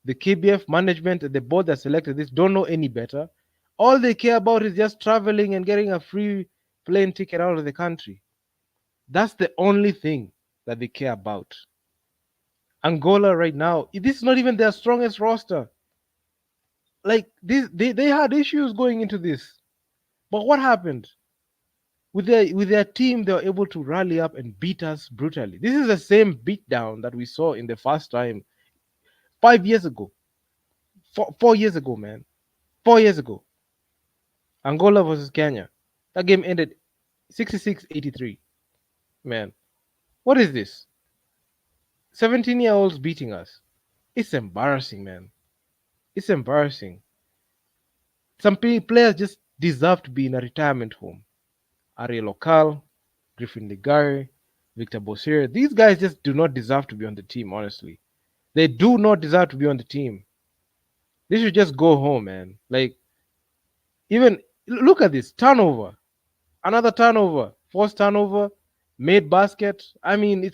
The KBF management and the board that selected this don't know any better. All they care about is just traveling and getting a free plane ticket out of the country. That's the only thing that they care about. Angola right now, this is not even their strongest roster. Like, they had issues going into this. But what happened? With their team, they were able to rally up and beat us brutally. This is the same beatdown that we saw in the first time 5 years ago. 4 years ago, man. 4 years ago. Angola versus Kenya. That game ended 66-83. Man, what is this? 17-year-olds beating us. It's embarrassing, man. It's embarrassing. Some players just deserve to be in a retirement home. Ariel Local, Griffin Ligari, Victor Bosir. These guys just do not deserve to be on the team, honestly. They do not deserve to be on the team. They should just go home, man. Like, even look at this turnover, another turnover, forced turnover, made basket. I mean,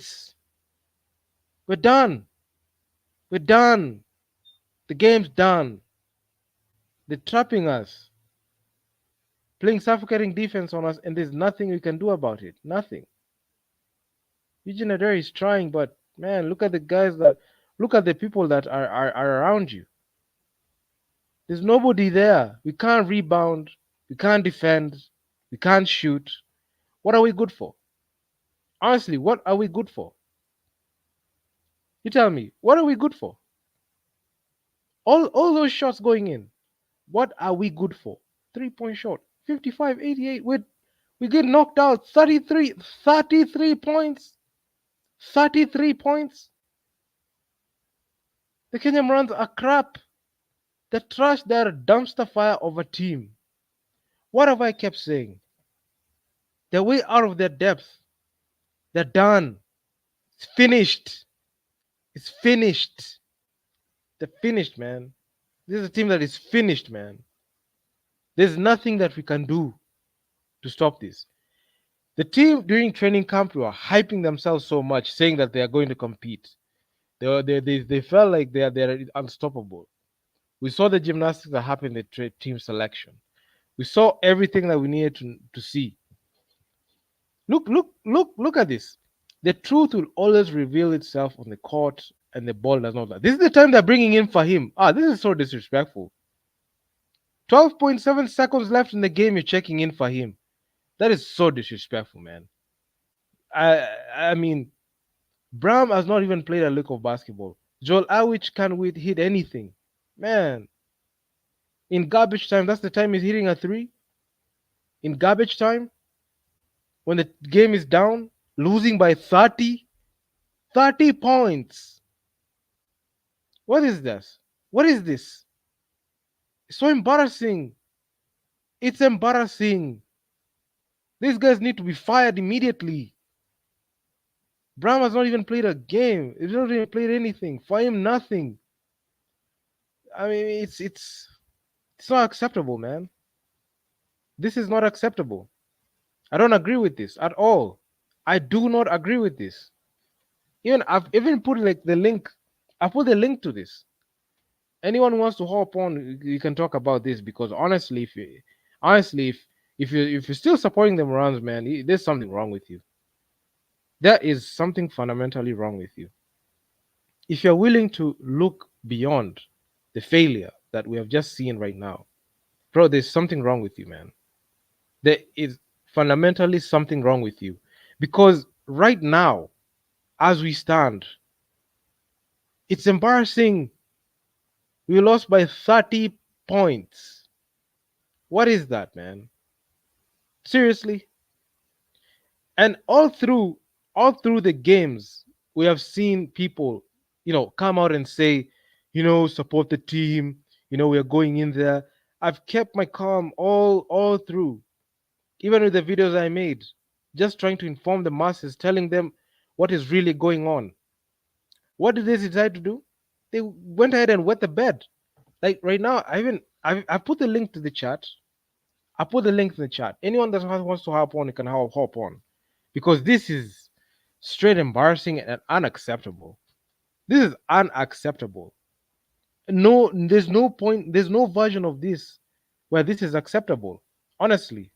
we're done. We're done. The game's done. They're trapping us, playing suffocating defense on us, and there's nothing we can do about it. Nothing. Eugene Adair is trying, but man, look at the people that are around you. There's nobody there. We can't rebound. We can't defend. We can't shoot. What are we good for? Honestly, what are we good for? You tell me, what are we good for? All those shots going in, what are we good for? 3 point shot, 55, 88. We get knocked out 33 points. 33 points. The Kenya Morans are crap. They're trash. They're a dumpster fire of a team. What have I kept saying? They're way out of their depth. They're done. It's finished. It's finished. They're finished, man. This is a team that is finished, man. There's nothing that we can do to stop this. The team during training camp were hyping themselves so much, saying that they are going to compete. They felt like they're unstoppable. We saw the gymnastics that happened in the team selection. We saw everything that we needed to see. Look at this. The truth will always reveal itself on the court, and the ball does not. This is the time they're bringing in Fahim. This is so disrespectful. 12.7 seconds left in the game. You're checking in Fahim. That is so disrespectful, man. I mean, Bram has not even played a lick of basketball. Joel Awich can't hit anything, man. In garbage time, that's the time he's hitting a three. In garbage time, when the game is down, losing by 30 points. What is this? What is this? It's so embarrassing. It's embarrassing. These guys need to be fired immediately. Bram has not even played a game. He's not even played anything. For him, nothing. I mean, it's not acceptable, man. This is not acceptable. I don't agree with this at all. I do not agree with this. I've even put like the link. I put the link to this. Anyone who wants to hop on, you can talk about this, because honestly, if you're still supporting the Morans, man, there's something wrong with you. There is something fundamentally wrong with you. If you're willing to look beyond the failure that we have just seen right now, bro, there's something wrong with you, man. There is fundamentally something wrong with you, because right now, as we stand, it's embarrassing. We lost by 30 points. What is that, man? Seriously? And all through the games, we have seen people, come out and say, support the team. We are going in there. I've kept my calm all through, even with the videos I made, just trying to inform the masses, telling them what is really going on. What did they decide to do? They went ahead and wet the bed. Like right now, I put the link to the chat. I put the link in the chat. Anyone that wants to hop on, you can hop on, because this is straight embarrassing and unacceptable. This is unacceptable. No, there's no point. There's no version of this where this is acceptable. Honestly,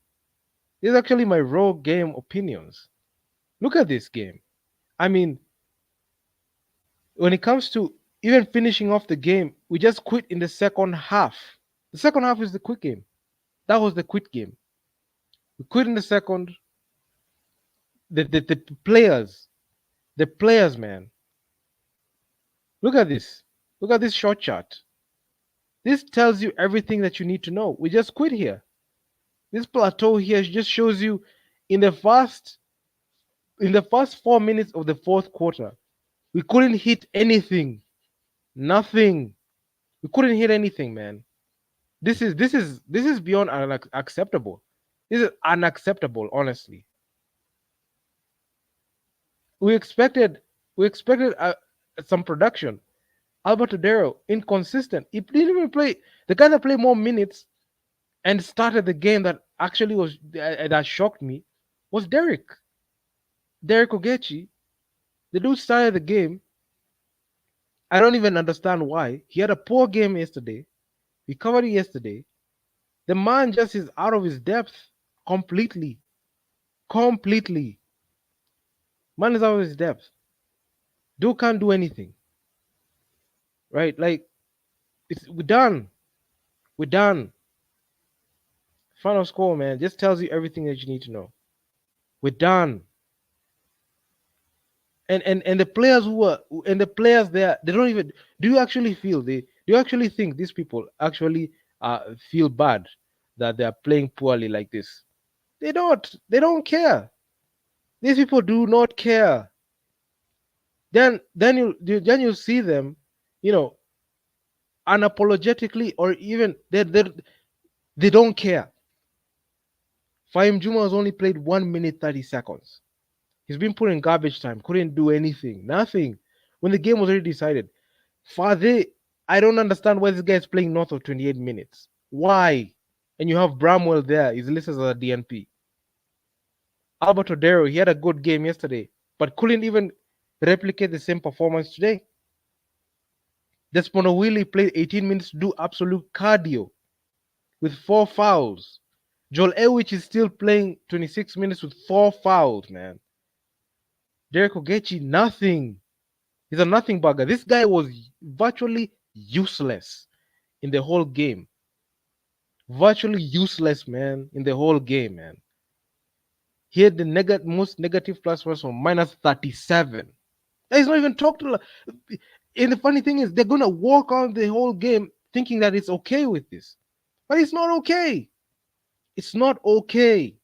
this is actually my raw game opinions. Look at this game. I mean, when it comes to even finishing off the game, we just quit in the second half. The second half is the quit game. That was the quit game. We quit in the second. The players, man. Look at this. Look at this short chart. This tells you everything that you need to know. We just quit here. This plateau here just shows you in the first 4 minutes of the fourth quarter, we couldn't hit anything. Nothing. We couldn't hit anything, man. This is beyond unacceptable. This is unacceptable, honestly. We expected some production. Alberto Dero, inconsistent. He didn't even play. The guy that played more minutes and started the game that actually was that shocked me was Derek Ogechi. The dude started the game. I don't even understand why. He had a poor game yesterday. We covered it yesterday. The man just is out of his depth completely. Completely. Man is out of his depth. Dude can't do anything. Right? Like we're done. We're done. Final score, man, just tells you everything that you need to know. We're done. And the players who are and the players there, they don't even. Do you actually feel they? Do you actually think these people actually feel bad that they are playing poorly like this? They don't. They don't care. These people do not care. Then you see them, you know, unapologetically, or even they don't care. Fahim Juma has only played 1 minute 30 seconds. He's been put in garbage time. Couldn't do anything. Nothing. When the game was already decided. Fade, I don't understand why this guy is playing north of 28 minutes. Why? And you have Bramwell there. He's listed as a DNP. Albert Odero, he had a good game yesterday, but couldn't even replicate the same performance today. Desmond Willie played 18 minutes to do absolute cardio with 4 fouls. Joel Ewich is still playing 26 minutes with 4 fouls, man. Derek Ogechi, nothing. He's a nothing bugger. This guy was virtually useless in the whole game. Virtually useless, man, in the whole game, man. He had the most negative plus plus from minus 37. He's not even talked to. And the funny thing is, they're gonna walk on the whole game thinking that it's okay with this, but it's not okay. It's not okay.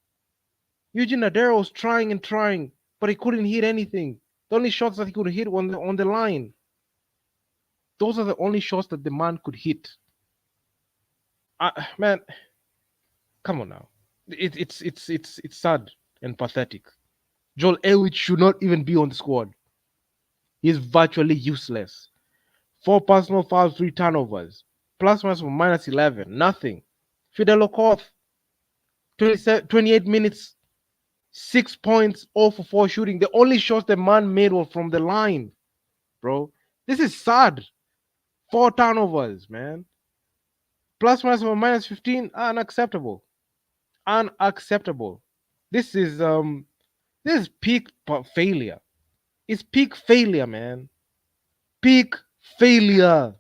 Eugene Adero was trying and trying, but he couldn't hit anything. The only shots that he could hit on the line. Those are the only shots that the man could hit. Man, come on now. It's sad and pathetic. Joel Elwich should not even be on the squad. He's virtually useless. 4 personal fouls, 3 turnovers. Plus minus from minus 11. Nothing. Fidel Okoth, 28 minutes, 6 points, 0 for 4 shooting. The only shots the man made were from the line, bro. This is sad. 4 turnovers, man. Plus minus from minus 15. Unacceptable. Unacceptable. This is peak failure. It's peak failure, man. Peak failure.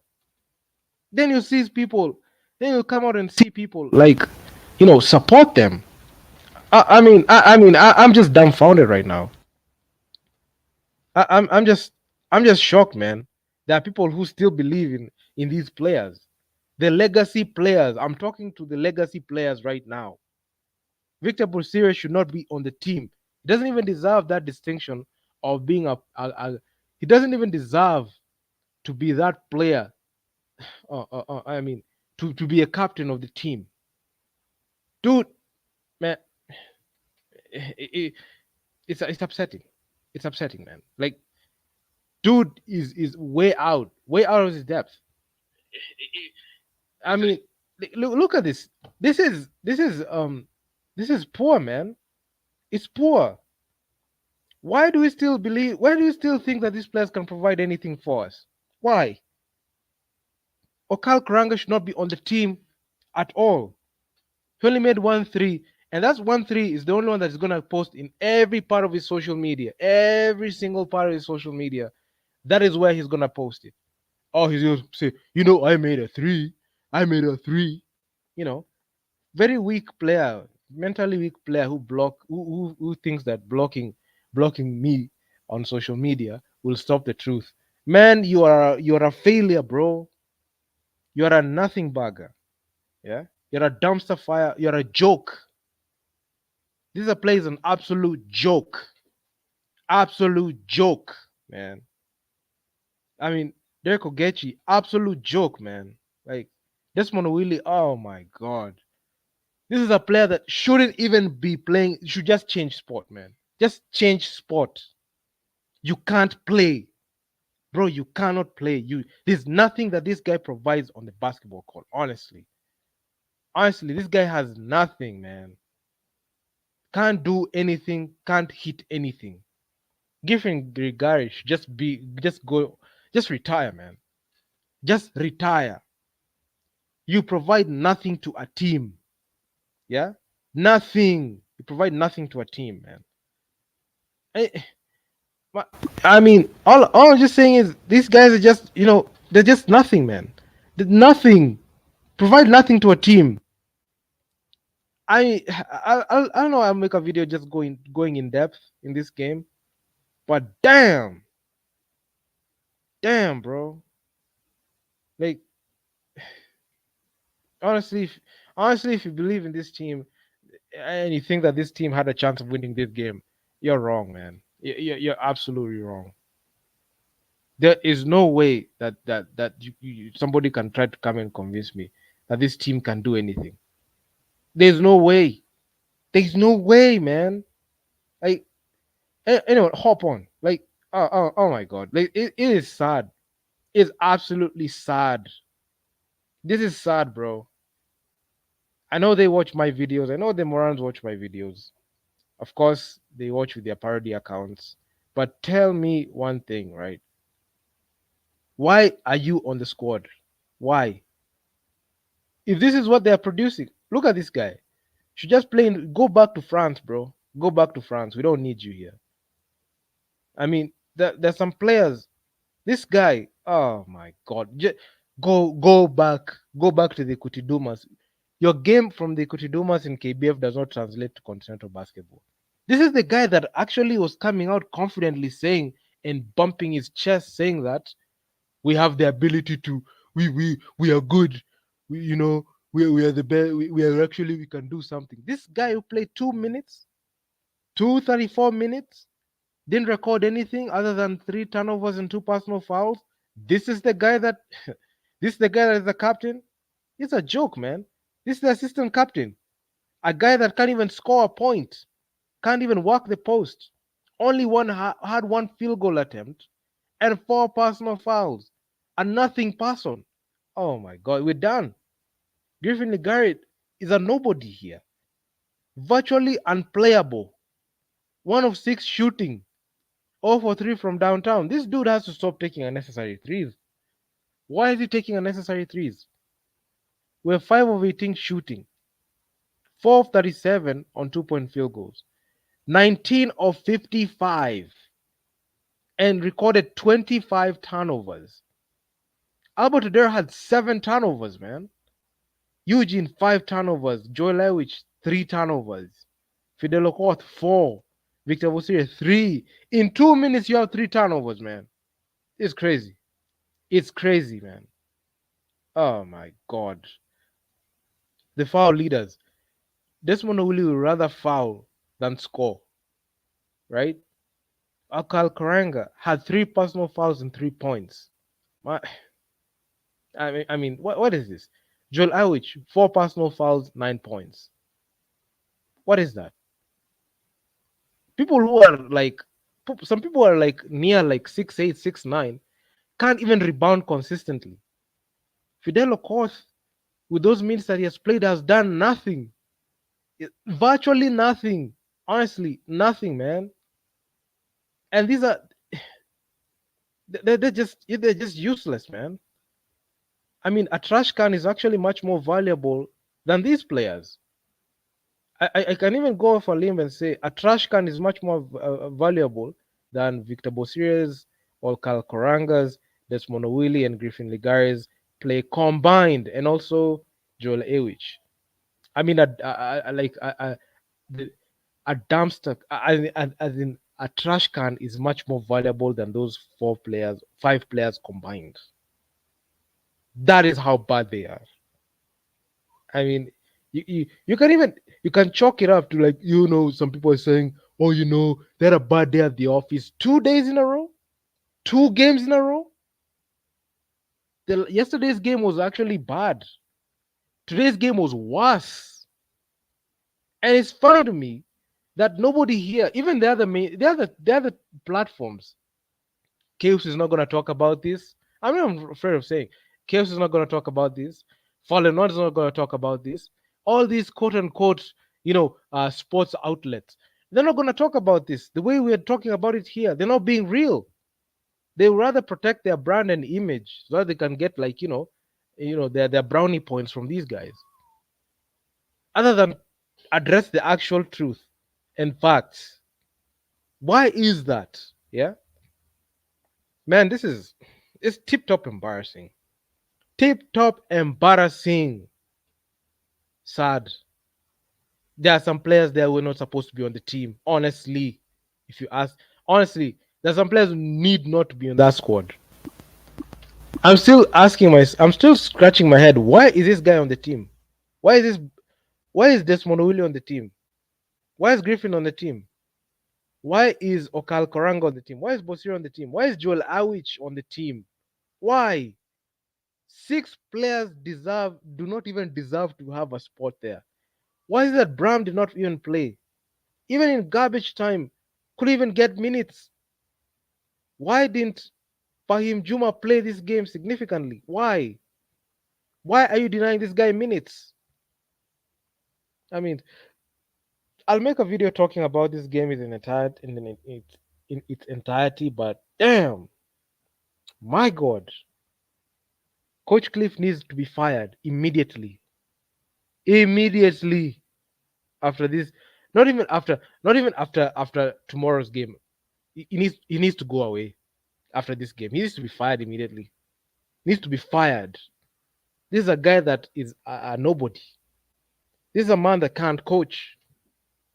Then you see people, then you come out and see people like, support them. I'm just dumbfounded right now. I'm just shocked, man. There are people who still believe in these players, the legacy players. I'm talking to the legacy players right now. Victor Busiri should not be on the team. He doesn't even deserve that distinction of being he doesn't even deserve to be that player. To be a captain of the team, dude, man. It's upsetting. It's upsetting, man. Like, dude is way out of his depth. I mean, look at this. This is poor, man. It's poor. Why do we still believe? Why do you still think that these players can provide anything for us? Why? Okal Karanga should not be on the team at all. He only made 1 3, and that's 1 3 is the only one that's gonna post in every part of his social media, every single part of his social media. That is where he's gonna post it. Oh, he's gonna say, I made a 3. I made a 3. Very weak player, mentally weak player who thinks that blocking me on social media will stop the truth. Man, you're a failure, bro. You're a nothing bagger. Yeah, you're a dumpster fire. You're a joke. This play is an absolute joke. Absolute joke, man. I mean, Derek Ogechi, absolute joke, man. Like, Desmond Willie, oh my god. This is a player that shouldn't even be playing. You should just change sport, man. Just change sport. You can't play. Bro, you cannot play. There's nothing that this guy provides on the basketball court. Honestly, this guy has nothing, man. Can't do anything. Can't hit anything. Griffin Grigari should just retire, man. Just retire. You provide nothing to a team. Yeah, nothing. You provide nothing to a team, man. I, Ma- I mean, all I'm just saying is these guys are just, they're just nothing, man. They're nothing. Provide nothing to a team. I don't know. I'll make a video just going in depth in this game, but damn, bro. Like honestly, if you believe in this team and you think that this team had a chance of winning this game, you're wrong, man. You're absolutely wrong. There is no way that somebody can try to come and convince me that this team can do anything. There's no way. There's no way, man. Like anyone, hop on. Like oh my god. Like it is sad. It's absolutely sad. This is sad, bro. I know they watch my videos. I know the Morans watch my videos. Of course, they watch with their parody accounts. But tell me one thing, right? Why are you on the squad? Why? If this is what they are producing, look at this guy. Should just play. Go back to France, bro. Go back to France. We don't need you here. I mean, there's some players. This guy. Oh my God. Go back. Go back to the Kutidumas. Your game from the Kutidumas in KBF does not translate to continental basketball. This is the guy that actually was coming out confidently saying and bumping his chest, saying that we have the ability to. We are good. We are the best. We are actually we can do something. This guy who played 2 minutes, 234 minutes, didn't record anything other than 3 turnovers and 2 personal fouls. This is the guy that this is the guy that is the captain. It's a joke, man. This is the assistant captain, a guy that can't even score a point, can't even walk the post. Only had one field goal attempt and 4 personal fouls, a nothing person. Oh my God, we're done. Griffin Garrett is a nobody here, virtually unplayable. 1 of 6 shooting, 0 for 3 from downtown. This dude has to stop taking unnecessary threes. Why is he taking unnecessary threes? We're 5 of 18 shooting, 4 of 37 on 2 point field goals, 19 of 55, and recorded 25 turnovers. Albert Adair had 7 turnovers, man. Eugene, 5 turnovers. Joel Lewich, 3 turnovers. Fidel Okoth, 4. Victor Vosiri, 3. In 2 minutes, you have 3 turnovers, man. It's crazy. It's crazy, man. Oh my God. The foul leaders. Desmond Owili will rather foul than score, right? Akal Karanga had 3 personal fouls and 3 points. My, I mean, what is this? Joel Awich, 4 personal fouls, 9 points. What is that? People who are like, some people are like near like 6'8", 6'9", can't even rebound consistently. Fidel Okoth, with those minutes that he has played, has done nothing. Virtually nothing. Honestly, nothing, man. And these are they're just useless, man. I mean, a trash can is actually much more valuable than these players. I can even go off a limb and say a trash can is much more valuable than Victor Bosires or Cal Korangas, Desmond Owili, and Griffin Ligares play combined, and also Joel Ewich. I mean, the- a dumpster, as in a trash can, is much more valuable than those 4 players, 5 players combined. That is how bad they are. I mean, you can even you can chalk it up to, like, some people are saying, oh, they had a bad day at the office 2 days in a row, 2 games in a row. Yesterday's game was actually bad. Today's game was worse. And it's funny to me that nobody here, even the other platforms, Chaos is not going to talk about this. I mean, I'm afraid of saying Chaos is not going to talk about this. Fallen One is not going to talk about this. All these quote unquote, sports outlets, they're not going to talk about this the way we're talking about it here. They're not being real. They would rather protect their brand and image so that they can get like their brownie points from these guys, other than address the actual truth and facts. Why is that? Yeah, man, this is it's tip top embarrassing. Tip top embarrassing. Sad. There are some players there who are not supposed to be on the team. Honestly, if you ask, honestly, there are some players who need not to be on that squad. I'm still scratching my head. Why is this guy on the team? Why is this? Why is Desmond Willie on the team? Why is Griffin on the team? Why is Okal Koranga on the team? Why is Bosiri on the team? Why is Joel Awich on the team? Why? Six players do not even deserve to have a spot there. Why is it that Bram did not even play? Even in garbage time, could even get minutes. Why didn't Fahim Juma play this game significantly? Why? Why are you denying this guy minutes? I mean, I'll make a video talking about this game in its entirety, but damn, my God, Coach Cliff needs to be fired immediately. Immediately after this, not even after tomorrow's game. He needs to go away after this game. He needs to be fired immediately. He needs to be fired. This is a guy that is a nobody. This is a man that can't coach.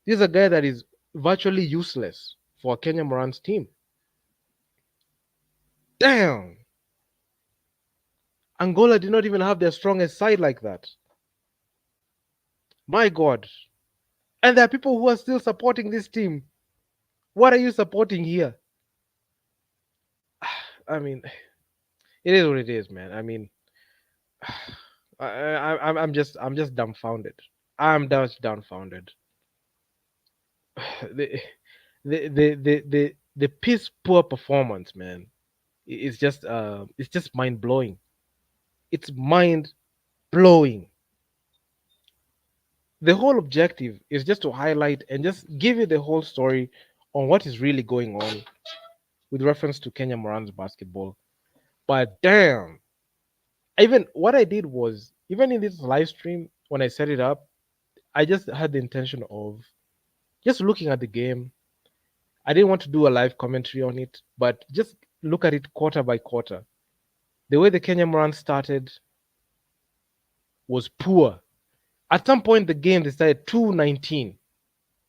This is a guy that is virtually useless for Kenya Morans team. Damn. Angola did not even have their strongest side like that. My God. And there are people who are still supporting this team. What are you supporting here? I mean, it is what it is, man. I mean, I'm just dumbfounded. I'm just dumbfounded. The the piss poor performance, man. It's just mind blowing. It's mind blowing. The whole objective is just to highlight and just give you the whole story on what is really going on with reference to Kenya Morans basketball. But damn, even what I did was, even in this live stream when I set it up, I just had the intention of just looking at the game. I didn't want to do a live commentary on it, but just look at it quarter by quarter. The way the Kenya Morans started was poor. At some point, the game they started 2-19.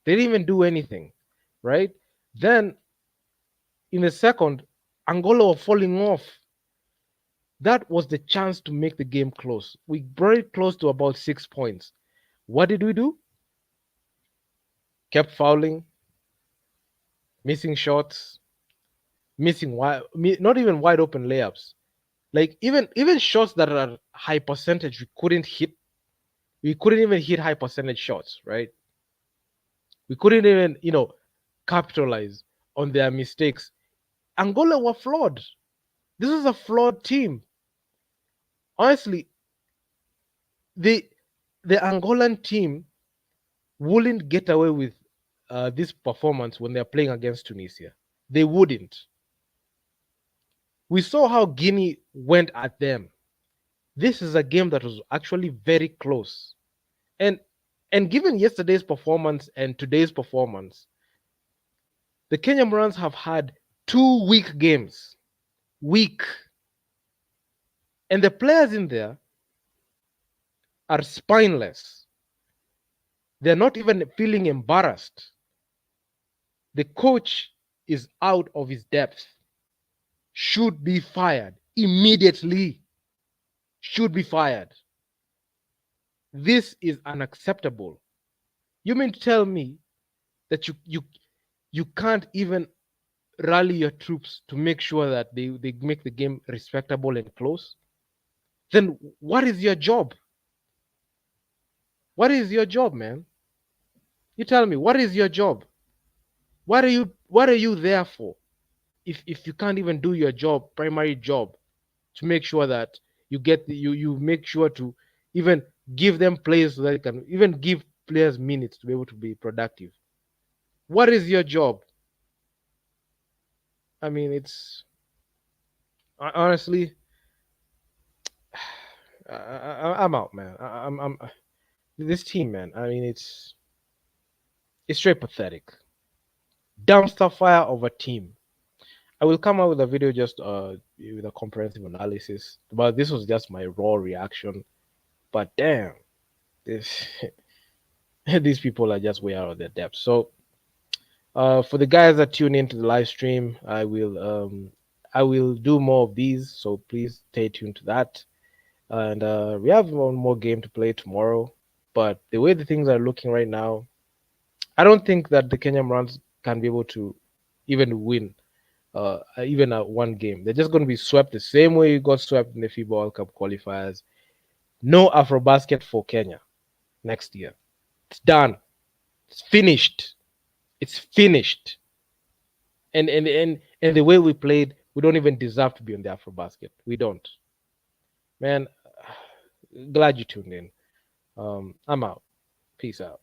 They didn't even do anything, right? Then in the second, Angola were falling off. That was the chance to make the game close. We brought it close to about 6 points. What did we do? Kept fouling, missing shots, not even wide open layups. Like even shots that are high percentage, we couldn't hit. We couldn't even hit high percentage shots, right? We couldn't even capitalize on their mistakes. Angola were flawed. This is a flawed team. Honestly, the the Angolan team wouldn't get away with this performance when they're playing against Tunisia. They wouldn't. We saw how Guinea went at them. This is a game that was actually very close. And given yesterday's performance and today's performance, the Kenya Morans have had 2 weak games. Weak. And the players in there are spineless. They're not even feeling embarrassed. The coach is out of his depth. Should be fired immediately. Should be fired. This is unacceptable. You mean to tell me that you can't even rally your troops to make sure that they make the game respectable and close? Then what is your job? What is your job, man? You tell me, what is your job? What are you there for? if you can't even do your job, primary job, to make sure that you make sure to even give them players so that you can even give players minutes to be able to be productive. What is your job? I mean, it's honestly, I'm out, man. I'm this team, man. I mean, it's straight pathetic. Dumpster fire of a team. I will come out with a video just with a comprehensive analysis, but this was just my raw reaction. But damn, this these people are just way out of their depth. So for the guys that tune into the live stream, I will do more of these. So please stay tuned to that. And we have one more game to play tomorrow. But the way the things are looking right now, I don't think that the Kenya Morans can be able to even win even at one game. They're just going to be swept the same way you got swept in the FIBA World Cup qualifiers. No Afrobasket for Kenya next year. It's done. It's finished. It's finished. And the way we played, we don't even deserve to be on the Afrobasket. We don't. Man, glad you tuned in. I'm out. Peace out.